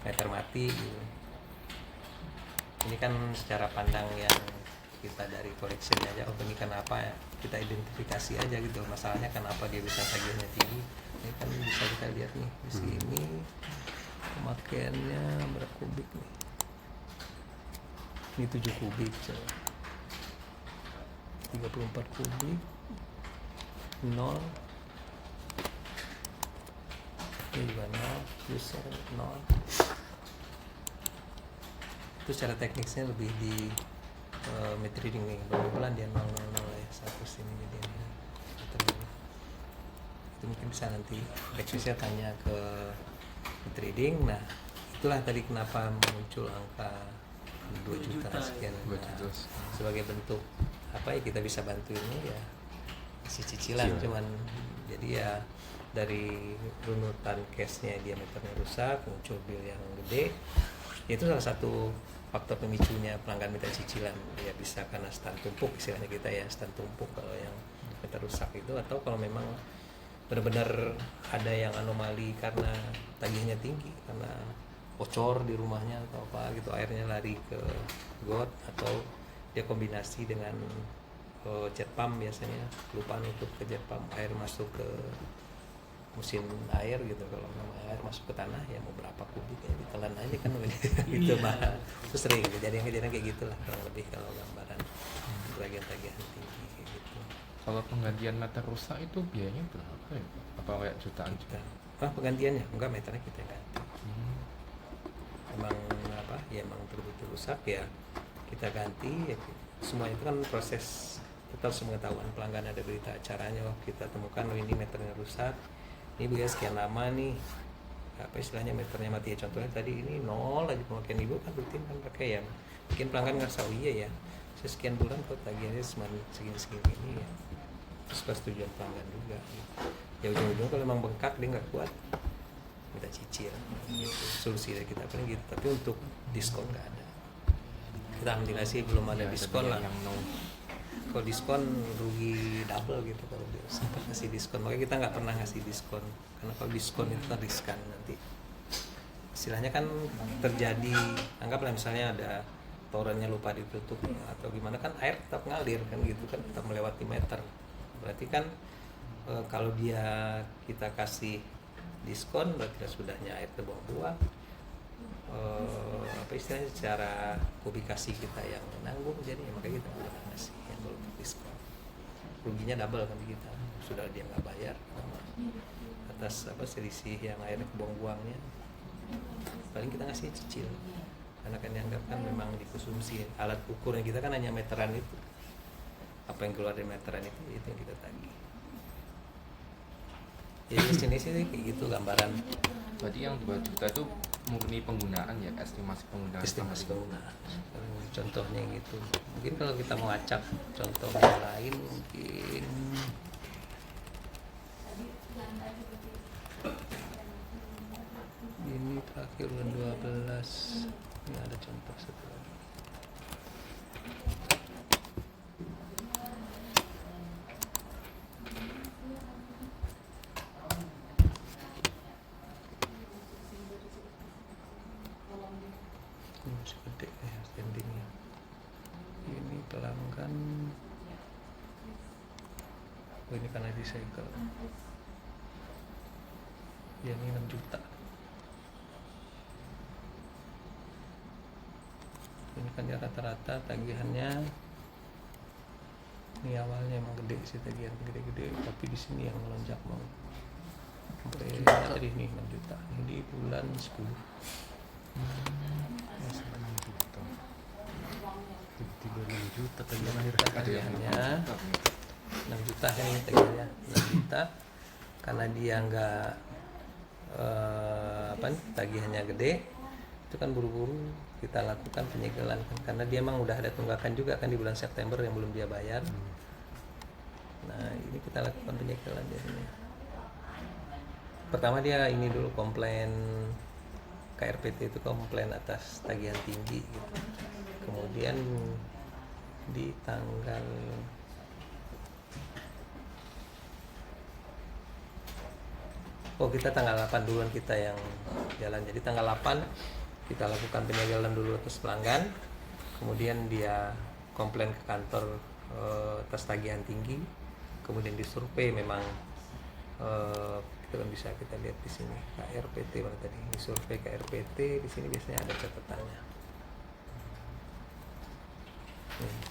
Speaker 1: meter mati gitu. Ini kan secara pandang yang kita dari collection aja, oh ini kenapa ya, kita identifikasi aja gitu masalahnya kenapa dia bisa tagihannya tinggi. Ini kan bisa kita lihat nih di sini pemakaiannya berapa kubik nih, ini 7 kubik coba. 34 kubik 0 ini juga 0 user 0. Itu secara teknisnya lebih di meter reading nih, berapa bulan dia 000 ya, 100 ini jadi ini. Itu mungkin bisa nanti teknisnya tanya ke meter reading. Nah itulah tadi kenapa muncul angka 2 juta sekian. Nah, sebagai bentuk apa ya kita bisa bantu ini ya si cicilan cuman jadi ya dari runutan case-nya diameternya rusak, muncul bill yang gede, itu salah satu faktor pemicunya pelanggan minta cicilan. Ya bisa karena stand tumpuk istilahnya kita ya, stand tumpuk kalau yang meter rusak itu, atau kalau memang benar-benar ada yang anomali karena tagihnya tinggi, karena bocor di rumahnya atau apa gitu, airnya lari ke got, atau dia kombinasi dengan jet pump, biasanya lupa nutup ke jet pump, air masuk ke mesin air gitu. Kalau nama air masuk ke tanah ya mau berapa kubik ya ditelan aja kan gitu mahal. Itu sering kejadian-kejadian kayak gitulah kurang lebih kalau gambaran tagihan-tagihan tinggi kayak gitu.
Speaker 4: Kalau penggantian meter rusak itu biayanya berapa ya? Apa kayak jutaan juga?
Speaker 1: Penggantiannya enggak, meternya kita yang ganti. Emang apa ya, emang betul-betul rusak ya kita ganti ya. Semua itu kan proses, kita harus mengetahuan pelanggan, ada berita acaranya, oh kita temukan oh ini meternya rusak, ini biaya sekian lama nih, apa istilahnya meternya mati ya, contohnya tadi ini 0 aja pemakaian ibu kan rutin kan pakai ya, bikin pelanggan ngerasa oh iya ya sekian bulan kok tagihannya segini ya, terus persetujuan pelanggan juga gitu. Ya ujung-ujung kalau memang bengkak dia nggak kuat minta cicil gitu. Solusi dari kita paling gitu, tapi untuk diskon nggak ada. Kita alhamdulillah sih belum ada diskon lah. Kalau diskon rugi double gitu kalau dia sempat ngasih diskon, makanya kita nggak pernah ngasih diskon, karena kalau diskon itu kan riskan nanti istilahnya kan terjadi, anggaplah misalnya ada torennya lupa ditutup atau gimana, kan air tetap ngalir kan gitu kan, tetap melewati meter, berarti kan kalau dia kita kasih diskon berarti sudahnya air terbuang-buang, apa istilahnya secara kubikasi kita yang menanggung, jadi makanya kita udah ngasih yang belum diskon, ruginya double kan kita, sudah dia nggak bayar atas apa selisih yang air buang-buangnya, paling kita ngasih cicil karena kan dianggap kan memang dikonsumsi, alat ukurnya kita kan hanya meteran itu, apa yang keluar dari meteran itu yang kita tagih. Jadi sini kayak gitu gambaran.
Speaker 4: Berarti yang 2 juta itu murni penggunaan ya, estimasi penggunaan.
Speaker 1: Contohnya gitu. Mungkin kalau kita mau acak contoh yang lain mungkin ini terakhir bulan 12. Ini ada contoh satu lagi. Ini masih gede ya standingnya. Ini pelanggan. Oh ini karena disegel. Ya ini 6 juta. Ini kan ya rata-rata tagihannya, ini awalnya emang gede sih, tagihan gede-gede, tapi di sini yang melonjak mau sampai tadi nih 6 juta ini di bulan 10.
Speaker 2: Ya, 6 juta. Tiba-tiba 6 juta
Speaker 1: Tagihannya 6 juta ini tagihannya 6 juta karena dia nggak tagihannya gede, itu kan buru-buru kita lakukan penyegelan kan, karena dia emang udah ada tunggakan juga kan di bulan September yang belum dia bayar. Nah ini kita lakukan penyegelan jadinya. Pertama dia ini dulu komplain KRPT, itu komplain atas tagihan tinggi gitu. Kemudian di tanggal kita tanggal 8 duluan kita yang jalan, jadi tanggal 8 kita lakukan penyegelan dulu atas pelanggan, kemudian dia komplain ke kantor atas tagihan tinggi, kemudian disurvei memang kita kan bisa kita lihat di sini KRPT mana tadi, disurvei KRPT di sini biasanya ada catatannya.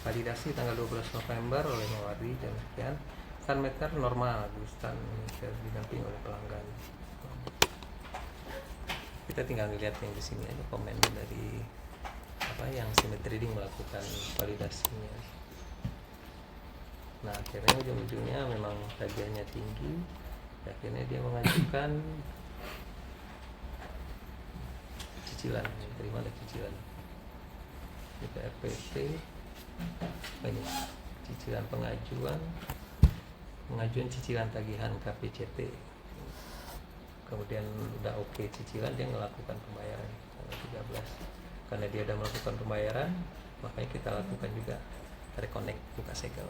Speaker 1: Validasi tanggal 12 November oleh Mawardi jam sekian, stand meter normal, stand meter didampingi oleh pelanggan. Kita tinggal lihat yang di sini aja komen dari apa yang Symmetry Reading melakukan validasinya. Nah akhirnya ujung-ujungnya memang tagihannya tinggi, akhirnya dia mengajukan cicilan, terima ada cicilan di KRPT, banyak cicilan pengajuan cicilan tagihan KPCT kemudian udah oke cicilan, dia melakukan pembayaran tanggal 13. Karena dia udah melakukan pembayaran, makanya kita lakukan juga reconnect buka segel.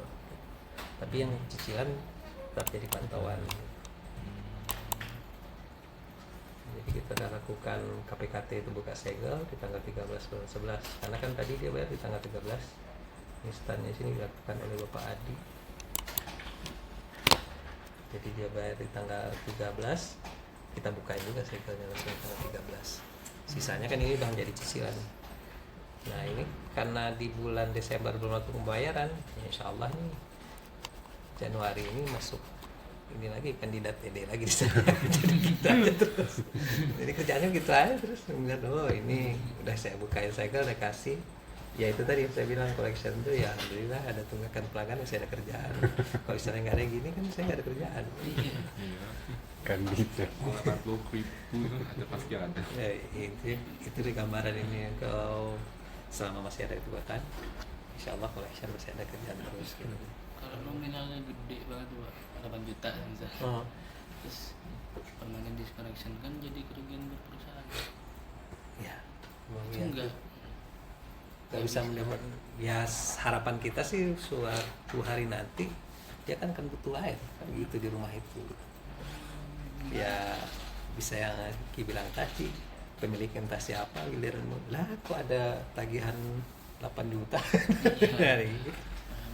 Speaker 1: Tapi yang cicilan tetap jadi pantauan. Jadi kita udah lakukan KPKT itu buka segel di tanggal 13 bulan 11. Karena kan tadi dia bayar di tanggal 13. Instannya sini dilakukan oleh Bapak Adi. Jadi dia bayar di tanggal 13, kita bukain juga segelnya langsung di tanggal 13. Sisanya kan ini udah menjadi cicilan. Nah ini karena di bulan Desember belum waktu pembayaran, insya Allah nih Januari ini masuk ini lagi kandidat TD lagi di sana. Jadi gitu aja terus. Jadi kerjanya gitu aja terus melihat oh ini udah saya bukain segel, udah kasih. Ya itu tadi yang saya bilang collection itu ya alhamdulillah ada tunggakan pelanggan, saya ada kerjaan. Kalau misalnya nggak ada yang gini kan saya nggak ada kerjaan.
Speaker 4: Iya.
Speaker 2: Kan gitu.
Speaker 4: Mau 80.000 itu ada pasti ada.
Speaker 1: Ya, itu di gambaran ini kalau selama masih ada kebutuhan, insya Allah collection masih ada kerjaan terus. Gitu.
Speaker 3: Kalau nominalnya gede banget tuh Pak, 8 juta misalnya.
Speaker 1: Oh.
Speaker 3: Terus permanen disconnection kan jadi kerugian buat perusahaan.
Speaker 1: Ya, mau
Speaker 3: Itu enggak.
Speaker 1: Gak bisa mendapat. Ya harapan kita sih suatu hari nanti dia kan butuh air kan gitu di rumah itu. Ya bisa yang Ki bilang tadi, pemilik entah siapa giliran lah kok ada tagihan 8 juta dari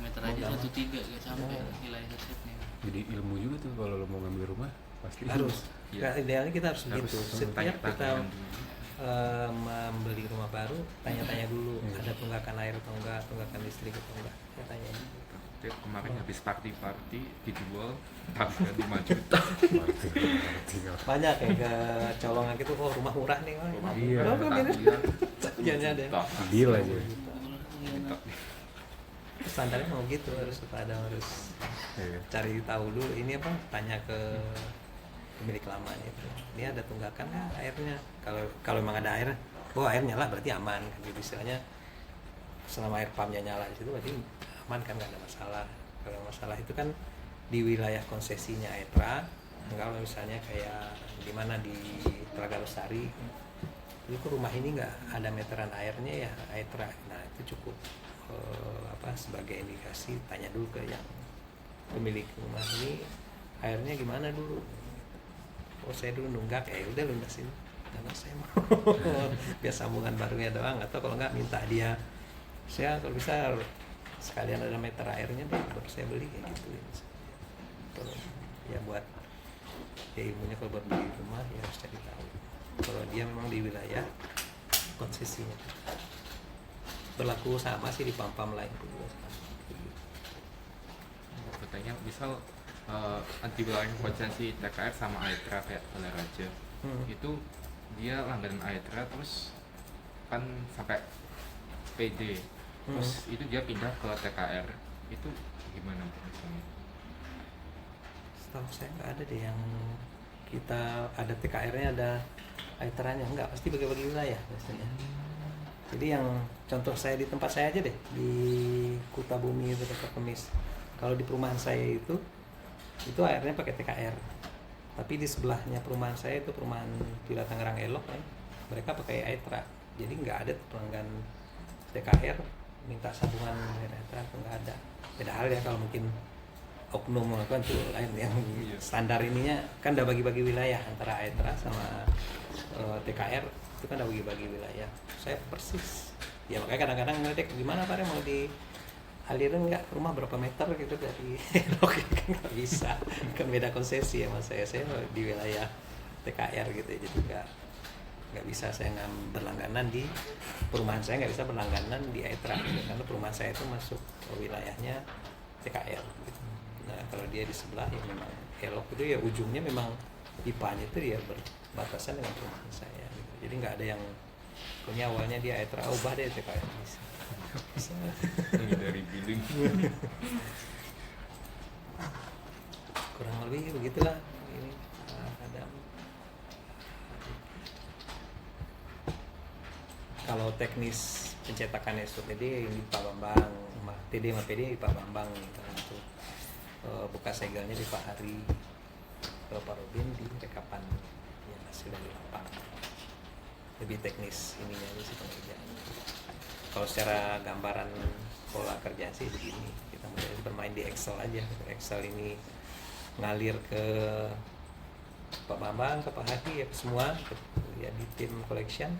Speaker 3: Meter aja 1,3 gak sampai nilai asetnya.
Speaker 2: Jadi ilmu juga tuh kalau lo mau ngambil rumah pasti
Speaker 1: harus.
Speaker 4: Iya.
Speaker 1: Idealnya kita harus begitu. Setiap
Speaker 4: tanya-tanya
Speaker 1: kita
Speaker 4: dulu.
Speaker 1: membeli rumah baru, tanya-tanya dulu
Speaker 2: Iya.
Speaker 1: ada tunggakan air atau enggak, tunggakan listrik atau enggak. Ya, tanya dulu.
Speaker 4: Tapi kemarin habis party dijual harga 5 juta.
Speaker 1: Banyak ya kecolongan gitu, oh rumah murah nih, oh,
Speaker 4: Rumah
Speaker 2: Iya.
Speaker 4: murah,
Speaker 1: berapa
Speaker 4: tapi
Speaker 1: gitu?
Speaker 4: ya
Speaker 1: Jangan ada.
Speaker 4: juta.
Speaker 2: Deal aja.
Speaker 4: Juta.
Speaker 1: Standarnya mau gitu, harus harus
Speaker 2: Iya.
Speaker 1: cari tahu dulu ini apa, tanya ke pemilik lamanya itu. Ini ada tunggakan nggak airnya? Kalau memang ada air, oh air nyala berarti aman kan gitu istilahnya. Selama air pumpnya nyala di situ berarti aman kan, nggak ada masalah. Kalau masalah itu kan di wilayah konsesinya Aetra. Kalau misalnya kayak di mana di Telaga Lestari, itu rumah ini nggak ada meteran airnya ya Aetra. Nah itu cukup sebagai indikasi, tanya dulu ke yang pemilik rumah ini airnya gimana dulu. Oh saya dulu nunggak, ya udah lunasin karena saya mau biar sambungan barunya doang, atau kalau nggak minta dia, saya kalau bisa sekalian ada meter airnya deh baru saya beli kayak gitu. Kalau ya buat ya ilmunya kalau buat beli rumah ya harus cari tahu kalau dia memang di wilayah konsesinya. Berlaku sama sih di pam-pam lain pun juga sama.
Speaker 4: Katanya misal anti wilayah konsesi TKR sama Aetra kayak Balaraja itu dia langganan Aetra terus kan sampai PD terus itu dia pindah ke TKR, itu gimana misalnya?
Speaker 1: Setahu saya nggak ada deh yang kita ada TKR-nya ada Aetra-nya, enggak, pasti bagi-bagi wilayah biasanya. Jadi yang contoh saya di tempat saya aja deh, di Kuta Bumi itu dekat Kemis. Kalau di perumahan saya itu airnya pakai TKR. Tapi di sebelahnya perumahan saya itu perumahan Villa Tangerang Elok kan, mereka pakai Aetra. Jadi nggak ada pelanggan TKR minta sambungan Aetra, nggak ada. Beda hal ya kalau mungkin oknum melakukan tuh lain yang standar ininya kan udah bagi-bagi wilayah antara Aetra sama TKR itu kan udah bagi-bagi wilayah. Saya persis ya makanya kadang-kadang ngeledek gimana Pak mau dialirin nggak rumah berapa meter gitu dari Elok kan nggak bisa kan beda konsesi ya mas saya di wilayah TKR gitu ya, jadi nggak bisa saya berlangganan di perumahan saya, nggak bisa berlangganan di Aetra gitu, karena perumahan saya itu masuk ke wilayahnya TKR gitu. Nah kalau dia di sebelah ya memang Elok itu ya ujungnya memang pipanya itu ya berbatasan dengan perumahan saya gitu. Jadi nggak ada yang punya awalnya dia Aetra ubah deh TKR bisa.
Speaker 4: Ini dari billing.
Speaker 1: Kurang lebih begitulah ini ada. Kalau teknis pencetakan SOTD ini Pak Bambang, TD sama PD Pak Bambang untuk buka segelnya di Pak Hari, kalau Pak Robin di rekapan hasil dari lapangan. Lebih teknis ininya aja sih pengerjaan. Kalau secara gambaran pola kerja sih begini, kita mulai bermain di Excel aja. Excel ini ngalir ke Pak Bambang, ke Pak Hadi, ya ke semua, ya di tim collection.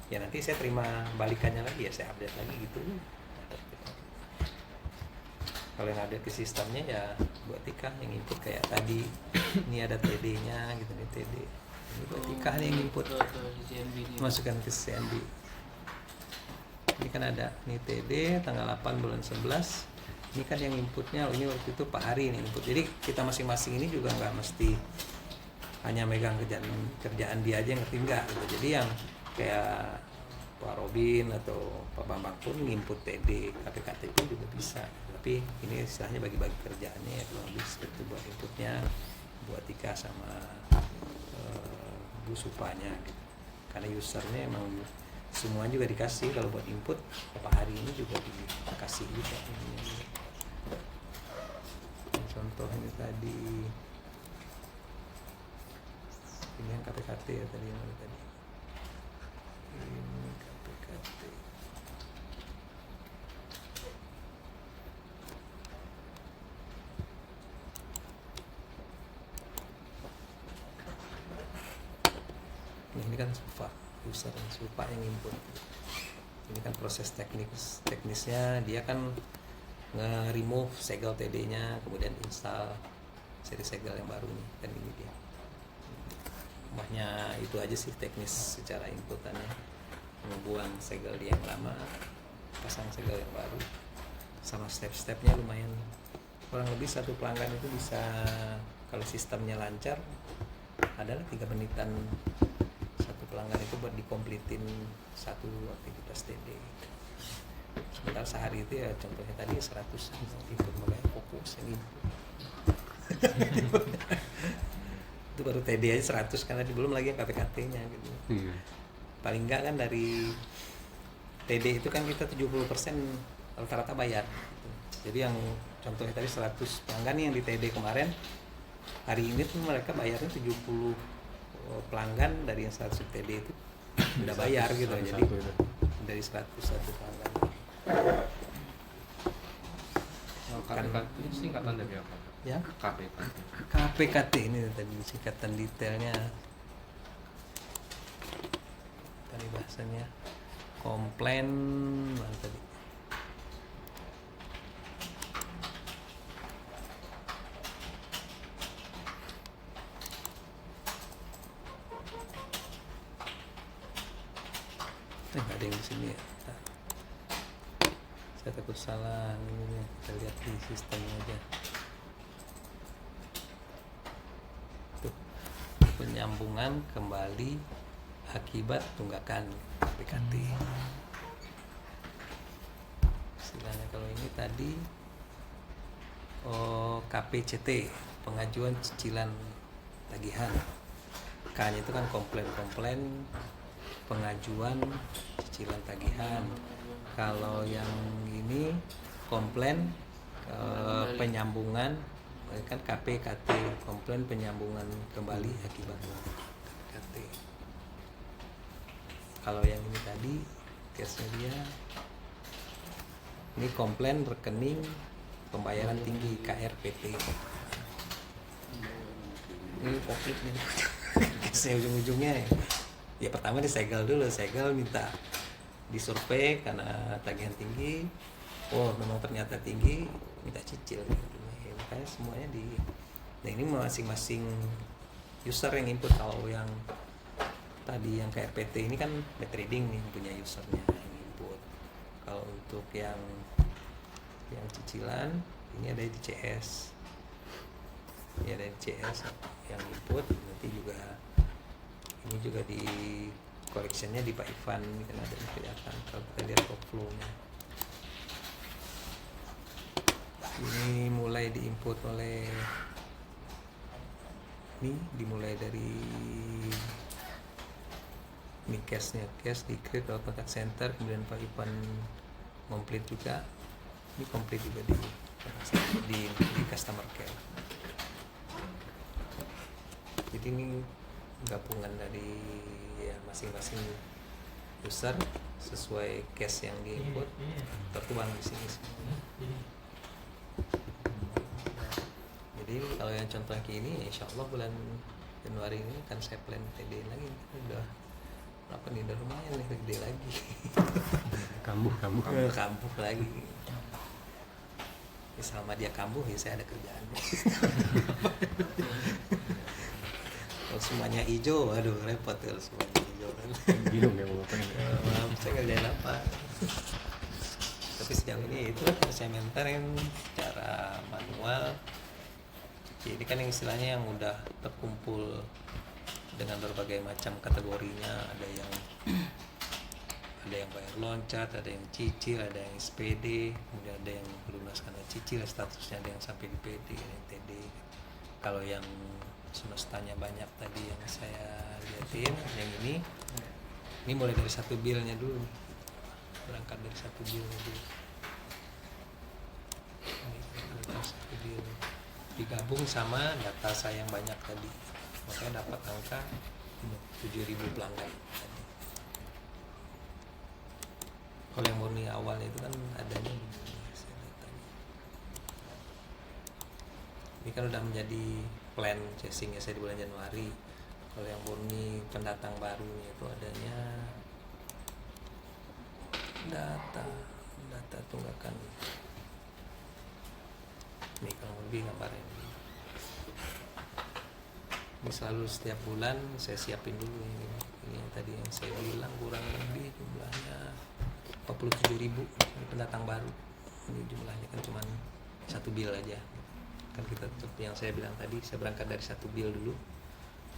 Speaker 1: Ya nanti saya terima balikannya lagi, ya saya update lagi gitu. Kalau yang ada ke sistemnya ya buat Tika yang input kayak tadi. Ini ada TD-nya gitu nih, TD. Ini buat Tika nih yang input.
Speaker 3: Di CMB ini.
Speaker 1: Masukkan ke CMB. Ini kan ada nih TD tanggal 8 bulan 11. Ini kan yang inputnya, ini waktu itu Pak Hari ini input. Jadi kita masing-masing ini juga nggak mesti hanya megang kerjaan dia aja yang ngerti, enggak gitu. Jadi yang kayak Pak Robin atau Pak Bambang pun input TD, KPKT pun juga bisa. Tapi ini istilahnya bagi-bagi kerjaannya ya, kalau habis itu buat inputnya buat Tika sama Bu Supanya gitu. Karena usernya emang semua juga dikasih, kalau buat input Pak Hari ini juga dikasih juga ininya. Contoh ini tadi, ini yang KPKT ya tadi, yang tadi ini KPKT. Ini kan Supa, user Supa yang input. Ini kan proses teknisnya, dia kan nge-remove segel TD-nya, kemudian install seri segel yang baru nih, kan ini dia. Rumahnya itu aja sih teknis secara inputannya, ngebuang segel dia yang lama, pasang segel yang baru, sama step-stepnya lumayan. Kurang lebih satu pelanggan itu bisa, kalau sistemnya lancar, adalah 3 menitan satu pelanggan itu buat dikomplitin satu aktivitas TD. Sebentar sehari itu ya contohnya tadi 100 input, makanya fokus yang input. Itu baru TD aja 100 karena belum lagi yang KPKT-nya gitu. Paling enggak kan dari TD itu kan kita 70% rata-rata bayar gitu. Jadi yang contohnya tadi 100 pelanggan yang di TD kemarin, hari ini tuh mereka bayarnya 70 pelanggan dari yang 100 TD itu udah bayar gitu. Jadi dari 101 pelanggan.
Speaker 4: KPKT itu singkatan dari apa?
Speaker 1: Ya,
Speaker 4: KPKT.
Speaker 1: KPKT ini tadi singkatan detailnya. Tadi bahasanya komplain mana tadi? Nggak ada yang di sini ya. Saya takut salah ini, kita lihat di sistemnya aja. Tuh, penyambungan kembali akibat tunggakan KPKT. Istilahnya kalau ini tadi KPCT, pengajuan cicilan tagihan. K-nya itu kan komplain pengajuan cicilan tagihan. Kalau yang ini komplain penyambungan, kan KPKT, komplain penyambungan kembali akibat KPKT. Kalau yang ini tadi case-nya dia ini komplain rekening pembayaran tinggi KRPT. Ini konflik nih. Case-nya ujung-ujungnya ya pertama disegel dulu, segel minta disurvei karena tagihan tinggi. Oh memang ternyata tinggi, minta cicil gitu. Ya, makanya semuanya nah ini masing-masing user yang input. Kalau yang tadi yang KRPT ini kan net trading nih punya usernya yang input. Kalau untuk yang cicilan ini ada di CS, ini ada di CS yang input. Nanti juga ini juga di collectionnya di Pak Ivan, ini kan ada kelihatan kalau kita lihat workflow-nya. Ini mulai diinput oleh ini dimulai dari ini cash-nya, cash di create oleh contact center, kemudian Pak Ivan komplit juga. Ini komplit juga di customer care. Jadi ini gabungan dari ya masing-masing user sesuai case yang diinput tertuang di sini semua. Jadi kalau yang contoh kayak ini, insya Allah bulan Januari ini kan saya plan TD lagi, udah apa nih, udah lumayan nih, gede lagi.
Speaker 2: Kambuh
Speaker 1: Kambuh lagi. Ya, selama dia kambuh ya saya ada kerjaan. Kalau semuanya hijau, aduh repot kalau semuanya hijau kan.
Speaker 2: bingung ya mau ngapain.
Speaker 1: Saya kerjain apa? Tapi sejauh ini itu saya maintain secara manual. Jadi kan yang istilahnya yang udah terkumpul dengan berbagai macam kategorinya, ada yang bayar loncat, ada yang cicil, ada yang SPD, kemudian ada yang lunas karena cicil statusnya, ada yang sampai di PD, ada yang TD. Kalau yang semestanya banyak tadi yang saya liatin, yang ini mulai dari satu bilnya dulu, berangkat dari satu bilnya dulu. Ini satu bil digabung sama data saya yang banyak tadi, makanya dapat angka 7.000 pelanggan tadi. Kalau yang murni awalnya itu kan adanya di datanya. Ini kan udah menjadi plan chasing ya saya di bulan Januari. Kalau yang murni pendatang barunya itu adanya data tunggakan. Ini kalau lebih gambarnya. Ini selalu setiap bulan saya siapin dulu ini yang tadi yang saya bilang kurang lebih jumlahnya 47.000 ini pendatang baru. Ini jumlahnya kan cuma satu bil aja. Kan kita yang saya bilang tadi, saya berangkat dari satu bil dulu.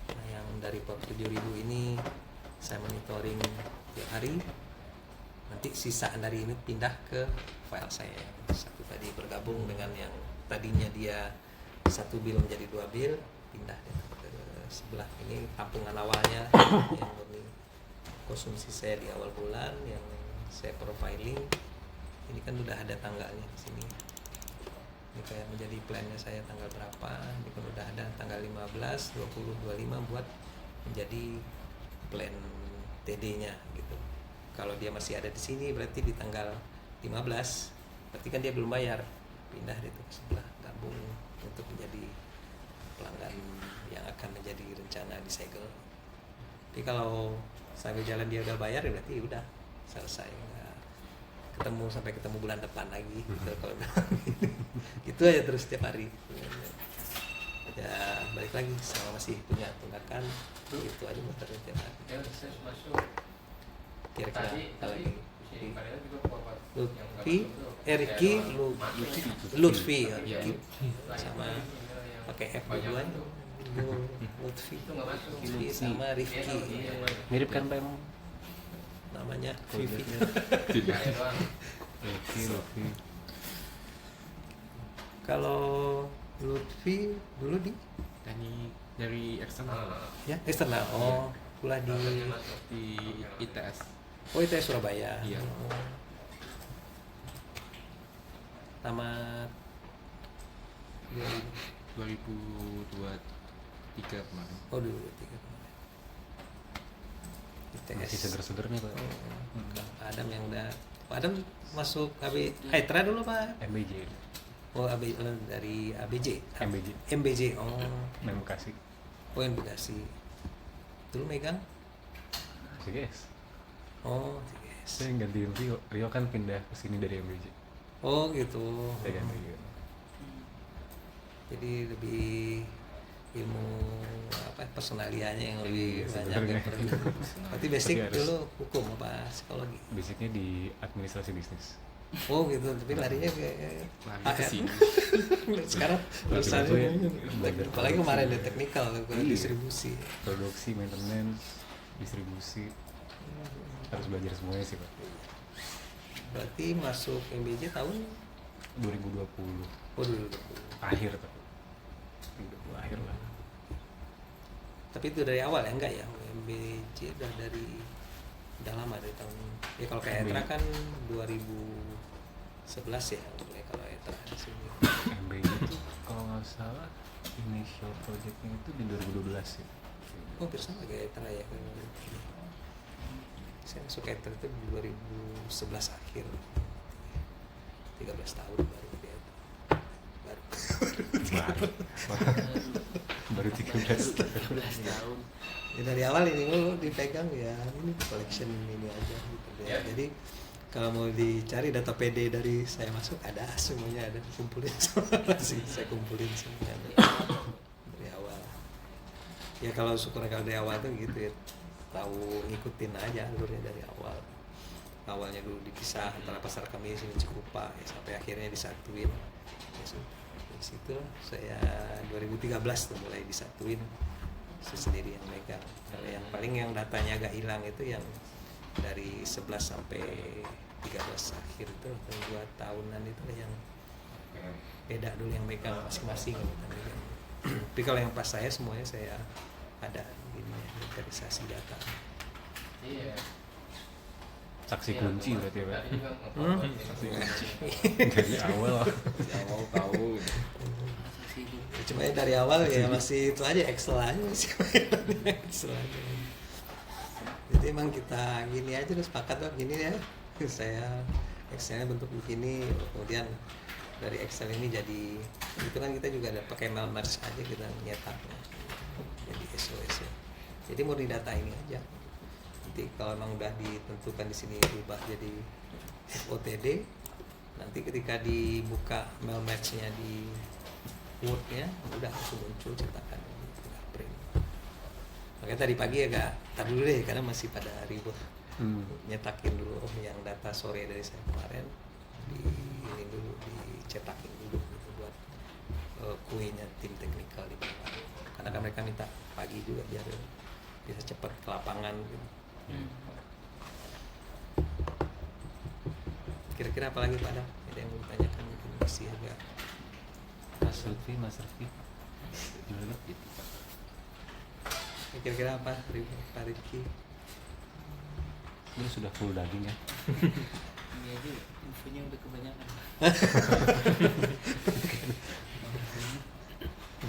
Speaker 1: Nah, yang dari 47.000 ini saya monitoring tiap hari. Nanti sisa dari ini pindah ke file saya yang satu tadi, bergabung dengan yang tadinya dia satu bil menjadi dua bil, pindah ke sebelah ini tampungan awalnya yang murni konsumsi saya di awal bulan, yang saya profiling. Ini kan udah ada tanggalnya di sini. Ini kayak menjadi plannya saya tanggal berapa. Ini kan udah ada tanggal 15, 20, 25 buat menjadi plan TD-nya gitu. Kalau dia masih ada di sini berarti di tanggal 15, berarti kan dia belum bayar. Pindah itu ke sebelah, gabung untuk menjadi pelanggan yang akan menjadi rencana disegel. Tapi kalau sambil jalan dia udah bayar ya berarti udah selesai, sampai ketemu bulan depan lagi gitu. Kalau gitu aja terus setiap hari ya, balik lagi sama masih punya tunggakan itu aja muternya tiap hari. Kira-kira kalau Lutfi sama pakai F dua-duanya, Lutfi sama Rifki,
Speaker 2: Mirip kan Pak emang?
Speaker 1: namanya Vivi.
Speaker 2: Lutfi.
Speaker 1: Kalau Lutfi dulu
Speaker 4: dari eksternal
Speaker 1: ya eksternal. Oh, kuliah
Speaker 4: di ITS.
Speaker 1: Oh, ITS Surabaya.
Speaker 4: Iya.
Speaker 1: Oh. Tamat
Speaker 4: 2023 kemarin.
Speaker 1: Oh, 2023 kemarin. ITS.
Speaker 2: Masih seger-seger nih Pak.
Speaker 1: Adam yang udah Adam masuk Aitra dulu Pak.
Speaker 2: MBJ.
Speaker 1: Oh, dari ABJ.
Speaker 2: MBJ.
Speaker 1: MBJ. Oh.
Speaker 2: Main Bekasi.
Speaker 1: Oh, yang Bekasi. Dulu megang.
Speaker 2: CGS.
Speaker 1: Oh, CGS.
Speaker 2: Saya yang gantiin Rio kan pindah ke sini dari MBJ.
Speaker 1: Oh, gitu.
Speaker 2: Saya ganti gitu.
Speaker 1: Jadi lebih ilmu personalianya yang lebih
Speaker 2: Iya,
Speaker 1: banyak.
Speaker 2: sebenarnya.
Speaker 1: Berarti basic
Speaker 2: Tapi harus-
Speaker 1: dulu hukum apa psikologi?
Speaker 2: Basicnya di administrasi bisnis.
Speaker 1: Oh gitu, tapi larinya ke
Speaker 4: Lari ke
Speaker 1: AR.
Speaker 4: sini.
Speaker 1: Sekarang perusahaan
Speaker 2: Belajar
Speaker 1: apalagi kemarin di
Speaker 2: produksi.
Speaker 1: teknikal ke
Speaker 2: Iya.
Speaker 1: distribusi.
Speaker 2: Produksi, maintenance, distribusi. Harus belajar semuanya sih Pak.
Speaker 1: Berarti masuk MBJ tahun
Speaker 2: 2020
Speaker 1: oh dulu.
Speaker 2: akhir Pak. 2020 akhir lah.
Speaker 1: Tapi itu dari awal ya enggak ya? MBJ udah udah lama dari tahun. Ya kalau kayak Etra kan 2011 ya, mulai kalau Etra di sini.
Speaker 2: MBJ itu kalau nggak salah initial projectnya itu di 2012 ya.
Speaker 1: Oh Pearson pakai Etra ya. Saya masuk Etra itu 2011 akhir, 13 tahun baru dia
Speaker 2: baru 13
Speaker 3: tahun.
Speaker 1: Ya, dari awal ini dipegang ya ini collection ini aja gitu ya. Jadi kalau mau dicari data PD dari saya masuk ada semuanya, ada kumpulin semua masih saya kumpulin semuanya dari awal. Ya kalau syukur kalau dari awal tuh gitu ya, tahu ngikutin aja alurnya dari awal. Awalnya dulu dipisah antara pasar Kamis dan Cikupa ya, sampai akhirnya disatuin. Ya, dari situ saya 2013 tuh mulai disatuin, saya sendiri yang megang. Kalau yang paling yang datanya agak hilang itu yang dari 11 sampai 13 akhir itu atau 2 tahunan itu yang beda dulu yang megang masing-masing gitu. Tapi kalau yang pas saya semuanya saya ada gini ya, inventarisasi data.
Speaker 4: Iya.
Speaker 2: saksi kunci berarti ya Pak.
Speaker 4: Saksi kunci.
Speaker 2: Dari awal
Speaker 4: tahu.
Speaker 3: Saksi itu.
Speaker 1: Cuma ya dari awal ya masih itu aja Excel aja masih Excel aja. Jadi emang kita gini aja terus sepakat lah gini ya. Saya Excelnya bentuk begini, kemudian dari Excel ini jadi itu kan kita juga ada pakai Melmerge aja kita nyetaknya jadi SOS ya. Jadi mau di data ini aja. Nanti kalau emang udah ditentukan di sini berubah jadi FOTD, nanti ketika dibuka Melmerge-nya di Word-nya udah langsung muncul cetakan udah print. Makanya tadi pagi agak tar dulu deh karena masih pada ribut. Nyetakin dulu yang data sore dari saya kemarin di ini dulu dicetakin dulu gitu buat kuenya tim teknikal di bawah. Karena kan mereka minta pagi juga biar bisa cepat ke lapangan gitu. Kira-kira apa lagi Pak Adam? Ada yang mau ditanyakan mungkin masih agak
Speaker 2: Mas Lutfi gimana?
Speaker 1: kira-kira apa Pak Rifki?
Speaker 2: Ini sudah full daging ya.
Speaker 3: Ini aja infonya udah kebanyakan.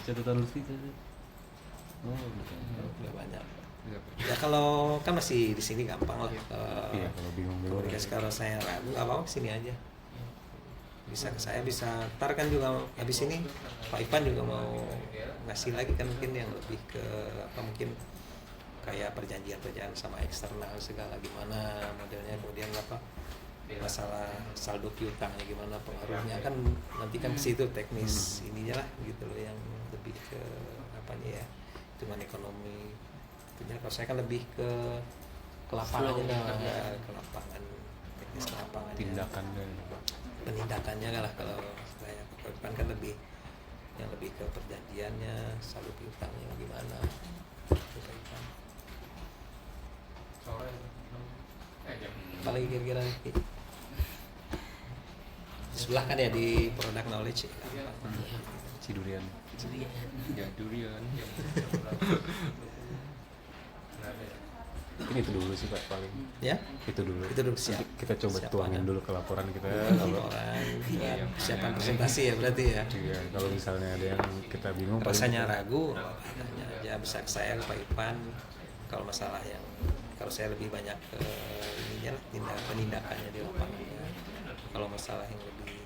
Speaker 2: Catatan Lutfi tadi. Oh,
Speaker 1: Udah banyak. Ya kalau kan masih di sini gampang lah.
Speaker 2: iya kalau bingung
Speaker 1: Komunikasi kalau saya ragu nggak apa-apa sini aja. Bisa ke saya, bisa ntar kan juga habis ini Pak Ipan juga mau ngasih lagi kan mungkin yang lebih ke apa mungkin kayak perjanjian sama eksternal segala gimana modelnya, kemudian apa masalah saldo piutangnya gimana pengaruhnya kan nanti kan ke situ teknis ininya lah gitu loh yang lebih ke apanya ya hitungan ekonomi. Kalau saya kan lebih ke lapangannya lah, ke lapangan teknis lapangan
Speaker 2: tindakan dan
Speaker 1: penindakannya lah. Kalau saya kan lebih yang lebih ke perjanjiannya saldo piutangnya gimana gitu kan. Apalagi kira-kira nih sebelah kan ya di product knowledge ya.
Speaker 2: Cidurian. Ya durian. Ini itu dulu sih Pak paling.
Speaker 1: Ya,
Speaker 2: Itu dulu.
Speaker 1: siap.
Speaker 2: Nanti kita coba
Speaker 1: Siap,
Speaker 2: tuangin
Speaker 1: Pak.
Speaker 2: dulu ke laporan kita.
Speaker 1: Orang persiapan presentasi ya berarti ya.
Speaker 2: Iya, kalau misalnya ada yang kita bingung
Speaker 1: Rasanya ragu, tanya aja bisa ke saya ke Pak Ipan. Kalau masalah yang kalau saya lebih banyak ke ininya lah penindakannya di lapangan ya. Kalau masalah yang lebih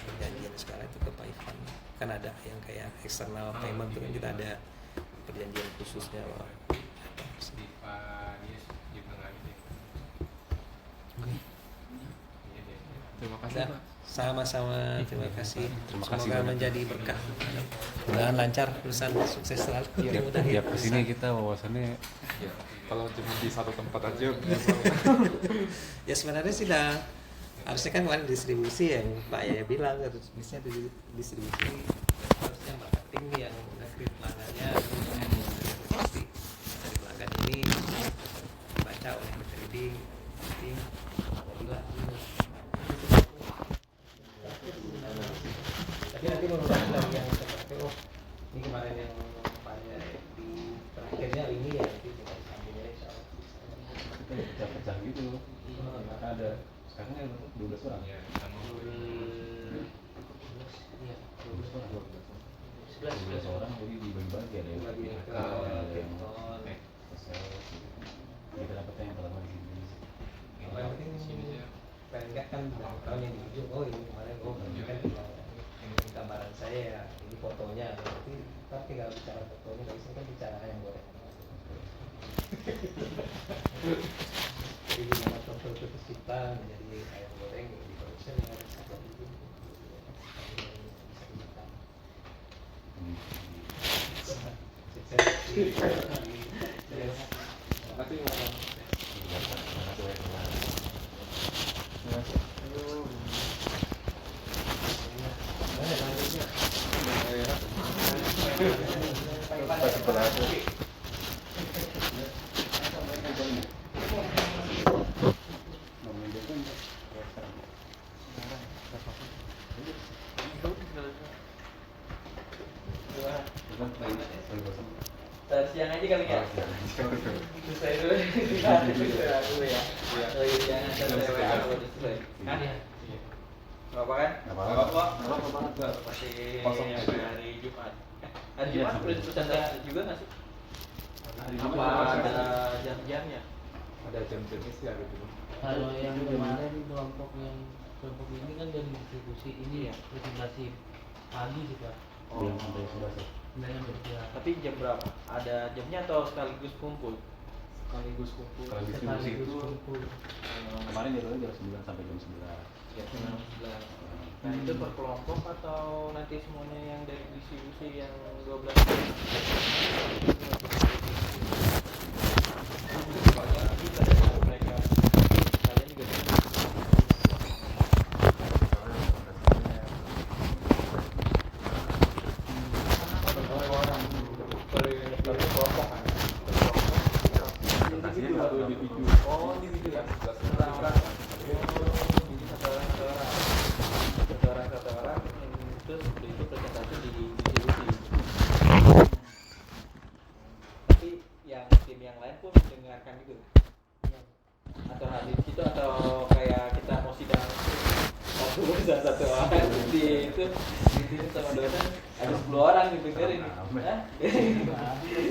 Speaker 1: perjanjian sekarang itu ke Pak Ivan. Kan ada yang kayak external payment itu kan kita ada perjanjian khususnya loh.
Speaker 4: Terima kasih
Speaker 1: Udah,
Speaker 4: Pak.
Speaker 1: sama-sama terima kasih.
Speaker 2: Terima
Speaker 1: Semoga
Speaker 2: kasih banyak.
Speaker 1: menjadi berkah. Mudah-mudahan lancar urusan sukses selalu.
Speaker 2: tiap kesini kita wawasannya
Speaker 4: Ya, kalau cuma di satu tempat aja
Speaker 1: Ya sebenarnya sih dah harusnya kan kemarin distribusi yang Pak Yaya bilang harus bisa distribusi harusnya marketing nih yang nge-create pelanggannya pasti dari pelanggan ini baca oleh trading gila tapi nanti mengulangi lagi yang seperti ini kemarin yang Pak Yaya di terakhirnya ini ya nanti kita sambungnya insya Allah
Speaker 2: pecah-pecah gitu. Ada sekarang yang 12 orang.
Speaker 3: Iya,
Speaker 2: 12 orang.
Speaker 3: 11
Speaker 5: orang jadi dibagi-bagi, ada yang
Speaker 1: Bagi ke
Speaker 5: ada yang
Speaker 1: Python.
Speaker 5: sales gitu. Kita dapetnya yang pertama di sini.
Speaker 1: Yang penting paling enggak kan tahun yang di ujung, oh ini kemarin ini kan ini gambaran saya ya, ini fotonya, berarti tapi nggak bicara fotonya, dari sini kan bicara ayam goreng. Jadi gimana foto itu tercipta menjadi ayam goreng yang diproduksi dengan satu biji bisa dimakan.
Speaker 3: Siang aja kali ya. Selesai dulu. Dulu ya. Oh iya, jangan selesai kalau udah selesai. Hah? Gak apa kan?
Speaker 5: Gak apa-apa.
Speaker 3: Masih sampai hari Jumat. Hari Jumat boleh bercanda juga nggak sih? Apa ada jam-jamnya?
Speaker 4: Ada jam-jamnya sih ada dulu.
Speaker 3: Kalau yang kemarin kelompok ini kan dari distribusi ini ya, presentasi pagi sih Pak.
Speaker 5: Belum sampai 11 ya.
Speaker 3: Tapi jam berapa? Ada jamnya atau sekaligus kumpul? Sekaligus kumpul.
Speaker 5: Kalau distribusi itu
Speaker 3: kumpul.
Speaker 5: kemarin jadwalnya jam 9 sampai jam 11.
Speaker 3: Ya, 11. Nah itu per kelompok atau nanti semuanya yang dari distribusi yang 12? Kalian juga oh individu ya, orang-orang. Jadi satu orang, terus itu presentasi di distribusi. Tapi yang tim yang lain pun mendengarkan juga. Atau hadir di situ atau kayak kita mau sidang satu orang di itu sama dosen ada 10 orang didengerin. Hah?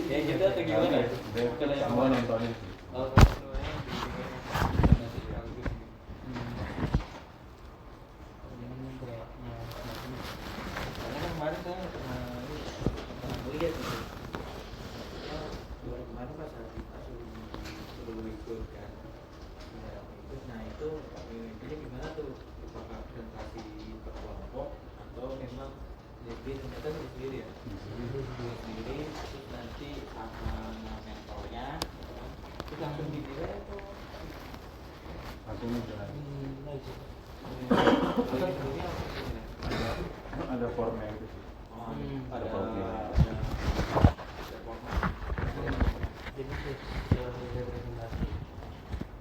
Speaker 3: Ya gitu atau gimana? Kalau yang
Speaker 5: Semua nontonin sih.
Speaker 3: oh, semuanya didengerin. Karena kan kemarin saya pernah melihat gitu. Kemarin pas suruh ikut kan. Nah itu intinya gimana tuh? Apakah presentasi per kelompok atau memang jadi ternyata sendiri ya? Sendiri terus nanti sama mentornya terus langsung dinilai atau
Speaker 5: Langsung jalan.
Speaker 3: bagi sendiri apa?
Speaker 5: Ada formnya gitu sih.
Speaker 3: Ada
Speaker 5: formnya.
Speaker 3: format.
Speaker 6: Jadi setelah presentasi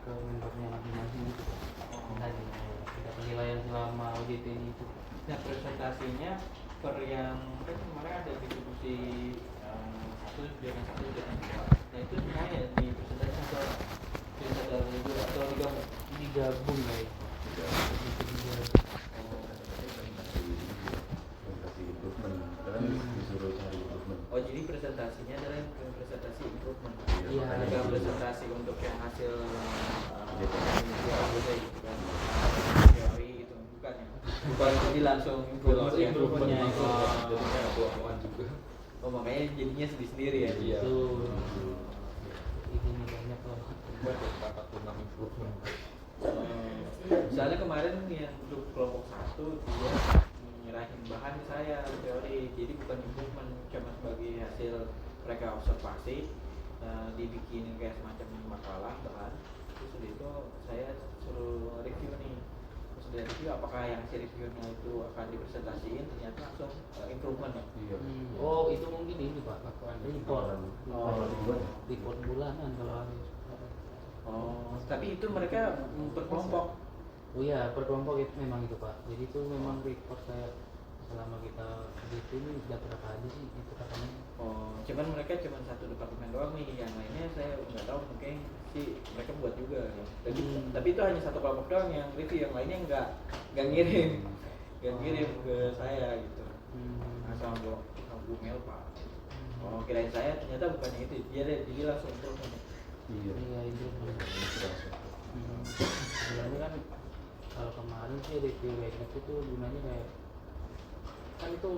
Speaker 6: ke mentornya masing-masing itu tadi kita penilaian selama OJT itu.
Speaker 3: Nah presentasinya per yang kan kemarin ada distribusi satu dengan dua. Nah itu semuanya di presentasi atau presentasi juga atau digabung?
Speaker 6: Digabung ya itu.
Speaker 5: Presentasi improvement. Kita kan disuruh cari improvement.
Speaker 3: Oh jadi presentasinya adalah presentasi improvement.
Speaker 6: Iya.
Speaker 3: Ada presentasi untuk yang hasil gitu kan. Teori itu bukan ya. Bukan jadi langsung improvementnya itu.
Speaker 4: Jadinya buah-buahan juga.
Speaker 3: Oh makanya jadinya sendiri-sendiri ya.
Speaker 4: Iya.
Speaker 6: Itu ini banyak loh.
Speaker 4: Buat 46 improvement.
Speaker 3: Soalnya kemarin yang untuk kelompok 1 dia menyerahin bahan ke saya teori, jadi bukan improvement, cuma sebagai hasil mereka observasi, dibikinin kayak semacam makalah bahan. Terus udah itu saya suruh review nih, terus udah review apakah yang hasil reviewnya itu akan dipresentasiin, ternyata langsung improvement ya.
Speaker 5: Iya.
Speaker 6: Oh itu mungkin ini Pak. Report.
Speaker 5: Dibuat.
Speaker 6: Report bulanan kalau harus.
Speaker 3: Oh, tapi itu mereka per kelompok.
Speaker 6: Oh iya, per kelompok itu memang itu Pak. Jadi itu memang report kayak selama kita gitu ini dapat apa aja sih itu katanya.
Speaker 3: Oh, cuman mereka cuma satu departemen doang nih, yang lainnya saya nggak tahu, mungkin sih mereka buat juga ya. Tapi itu hanya satu kelompok doang yang review, yang lainnya nggak ngirim ke saya gitu.
Speaker 7: Nah sama Bu Melpa. Oh kirain saya ternyata bukannya itu, dia langsung improvement.
Speaker 5: Iya.
Speaker 6: Iya itu. Sebenarnya kan kalau kemarin sih review kayak gitu tuh gunanya kayak kan itu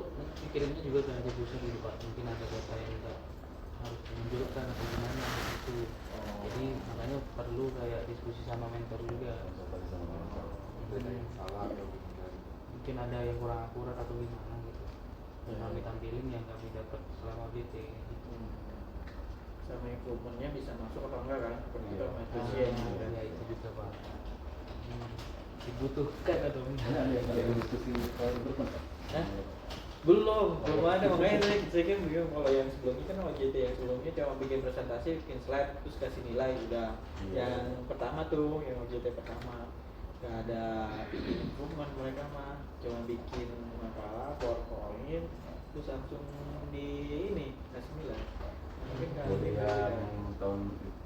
Speaker 6: dikirimnya juga ke aja pusat gitu Pak, mungkin ada data yang enggak harus dimunculkan atau gimana gitu. Jadi makanya perlu kayak diskusi sama mentor juga. Mungkin ada yang kurang akurat atau gimana gitu. Dan kami tampilin yang kami dapat selama BT gitu.
Speaker 7: Sama improvementnya bisa masuk atau enggak kan?
Speaker 5: Iya.
Speaker 6: Ya itu juga Pak. Dibutuhkan atau enggak?
Speaker 5: Ada diskusi soal improvement Pak?
Speaker 7: Hah? Belum ada, makanya saya kan bingung. Kalau yang sebelumnya kan OJT yang sebelumnya cuma bikin presentasi, bikin slide, terus kasih nilai udah. Yang pertama tuh, yang OJT pertama gak ada improvement mereka mah, cuma bikin makalah, PowerPoint, terus langsung di ini kasih nilai. Mungkin kan
Speaker 5: Boleh yang tahun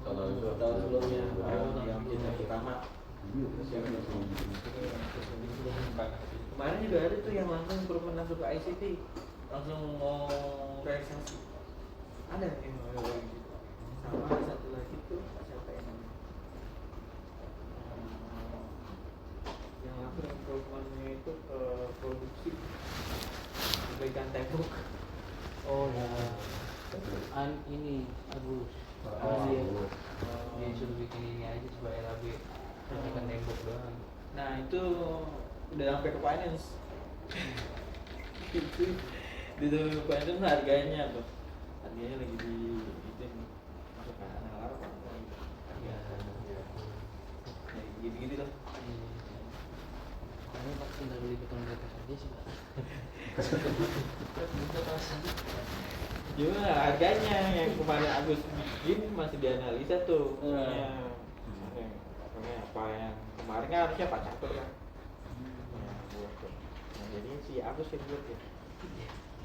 Speaker 7: tahun sebelumnya, yang OJT pertama. Kemarin juga ada tuh yang langsung improvement masuk ke ICT, langsung mau realisasi. Ada yang mau gitu. Sama ada satu lagi tuh siapa yang namanya? Yang langsung improvementnya itu ke produksi perbaikan tembok.
Speaker 6: Oh ya. Ini Agus. Dia suruh bikin ini aja sebagai LAB. Perbaikan tembok doang.
Speaker 7: Nah itu udah sampai ke finance. Itu di dalam finance harganya tuh, harganya lagi di itu masuk ke nalar apa? Ya, gitu loh.
Speaker 6: Kamu pasti tinggal beli beton batas aja sih Pak.
Speaker 7: Gimana harganya yang kemarin Agus bikin masih dianalisa tuh. Pokoknya apa yang kemarin kan harusnya Pak Catur kan. Nah, jadi si Agus yang buat ya.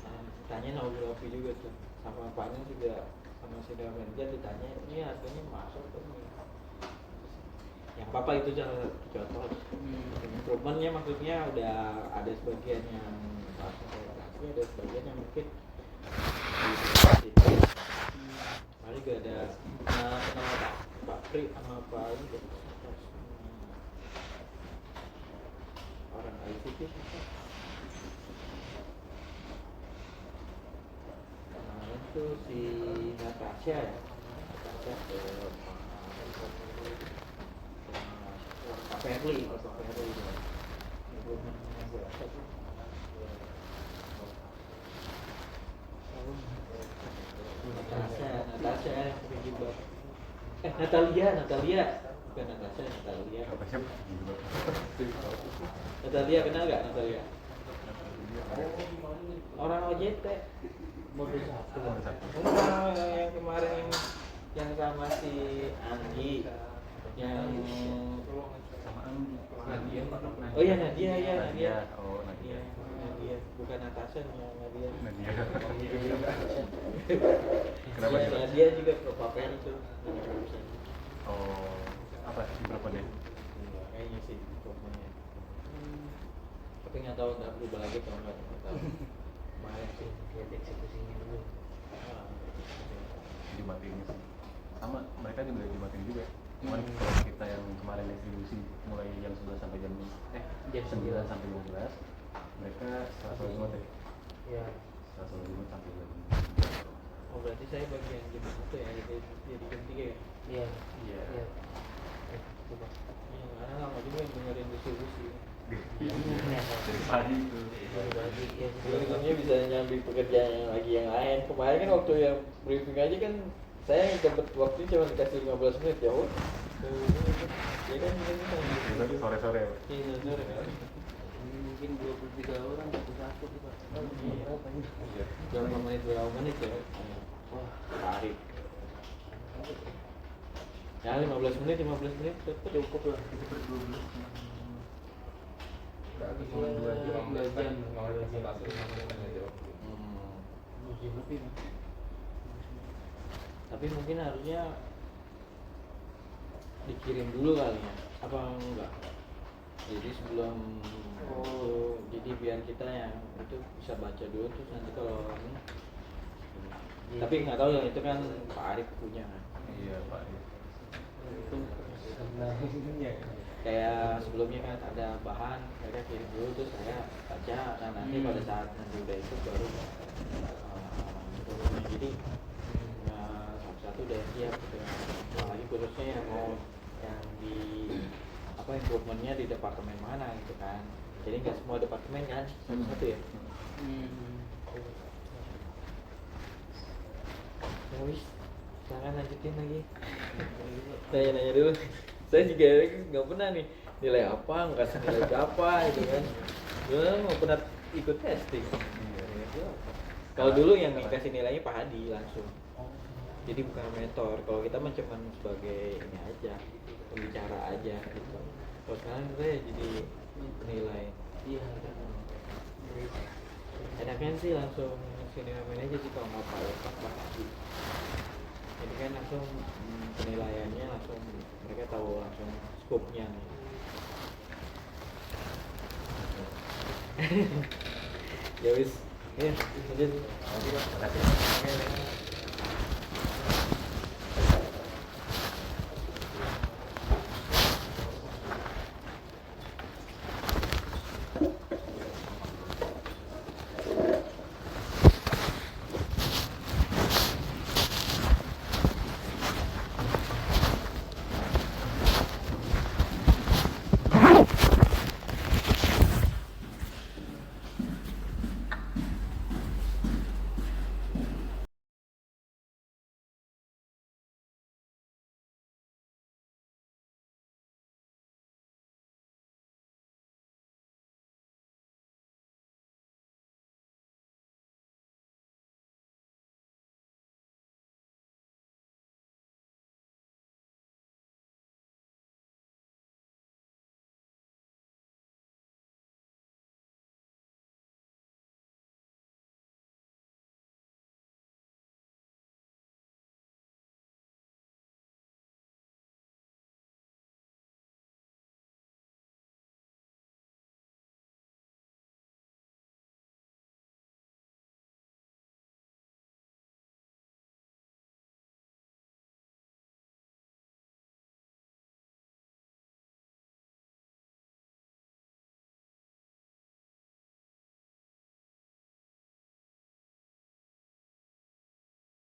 Speaker 7: Nah, tanya ngobrol juga tuh sama Paknya juga, sama si manajer ditanya ini harganya masuk tuh nih. Yang apa itu contoh. Improvementnya maksudnya udah ada sebagian yang masuk ada sebagian yang mungkin Mari juga ada kenal Pak Pri sama Pak ini orang ICT kemarin tuh si Natasha ya, Natasha ke Pak Ferli Natasha juga. Natalia bukan Natasha, Natalia. Natalia kenal nggak Natalia? Orang OJT.
Speaker 6: Mode 1.
Speaker 7: Enggak, yang kemarin yang sama si Anggi, yang
Speaker 5: Sama Nadia.
Speaker 7: oh iya Nadia ya Nadia.
Speaker 5: Oh Nadia.
Speaker 7: Nadia bukan Natasha ya Nadia.
Speaker 5: Nadia.
Speaker 7: Kenapa
Speaker 5: Kenapa?
Speaker 7: Nadia juga ke Papen itu.
Speaker 5: Oh apa berapa deh?
Speaker 7: Kayaknya sih pokoknya. Tapi nggak tahu nggak berubah lagi atau nggak tahu. Kemarin sih
Speaker 6: Lihat eksekusinya dulu.
Speaker 5: Dimatiin sih. Sama mereka juga dimatiin juga. Cuman kalau kita yang kemarin distribusi mulai jam 11 sampai jam
Speaker 6: Jam
Speaker 5: 9 sampai jam 11, mereka Selasa Jumat ya.
Speaker 6: Ya.
Speaker 5: Selasa Jumat sampai jam.
Speaker 7: oh berarti saya bagian jam 1 ya jadi jam 3 ya.
Speaker 6: Iya.
Speaker 5: Iya.
Speaker 6: Iya. Coba.
Speaker 7: Karena lama juga yang dengerin distribusi.
Speaker 5: Dari pagi itu.
Speaker 6: Bagi ya.
Speaker 7: Sebelumnya bisa nyambi pekerjaan yang lagi yang lain. Kemarin kan waktu yang briefing aja kan saya dapat waktu cuma dikasih 15 menit ya udah. Ya kan ini kan
Speaker 5: Sore-sore ya.
Speaker 7: iya sore kan.
Speaker 6: Mungkin 23 orang satu sih Pak.
Speaker 7: Iya.
Speaker 6: Berapa ini?
Speaker 7: Berapa menit ya?
Speaker 6: Wah,
Speaker 7: Tarik. Ya 15 menit tetap
Speaker 6: cukup lah. Kita ber-12.
Speaker 4: Cuma 2 jam.
Speaker 6: 2 jam.
Speaker 7: Hmm.
Speaker 6: Musim lebih Pak.
Speaker 7: Tapi mungkin harusnya dikirim dulu kali ya, apa enggak? Jadi sebelum Oh, jadi biar kita yang itu bisa baca dulu terus nanti kalau ini. Tapi nggak tahu yang itu kan Pak Arif punya kan.
Speaker 5: Iya Pak.
Speaker 6: itu sebenarnya
Speaker 7: Kayak sebelumnya kan ada bahan mereka kirim dulu terus saya baca. Nah nanti pada saat nanti udah itu baru turunnya. Jadi satu-satu udah siap gitu. Apalagi khususnya yang mau yang di apa improvementnya di departemen mana gitu kan. Jadi nggak semua departemen kan satu-satu ya. Ya wis, silakan lanjutin lagi. Nanya-nanya dulu. Saya juga nggak pernah nih nilai apa, nggak kasih nilai berapa gitu kan. Gue nggak pernah ikut testing. Kalau dulu yang dikasih nilainya Pak Hadi langsung. Jadi bukan mentor. Kalau kita mah cuman sebagai ini aja, pembicara aja gitu. Kalau sekarang saya jadi penilai.
Speaker 6: iya
Speaker 7: Enaknya sih langsung sini aja sih kalau mau Pak Hadi. Jadi kan langsung penilaiannya langsung mereka tahu langsung skopnya nih. Ya wis, ya lanjut.
Speaker 5: Terima kasih.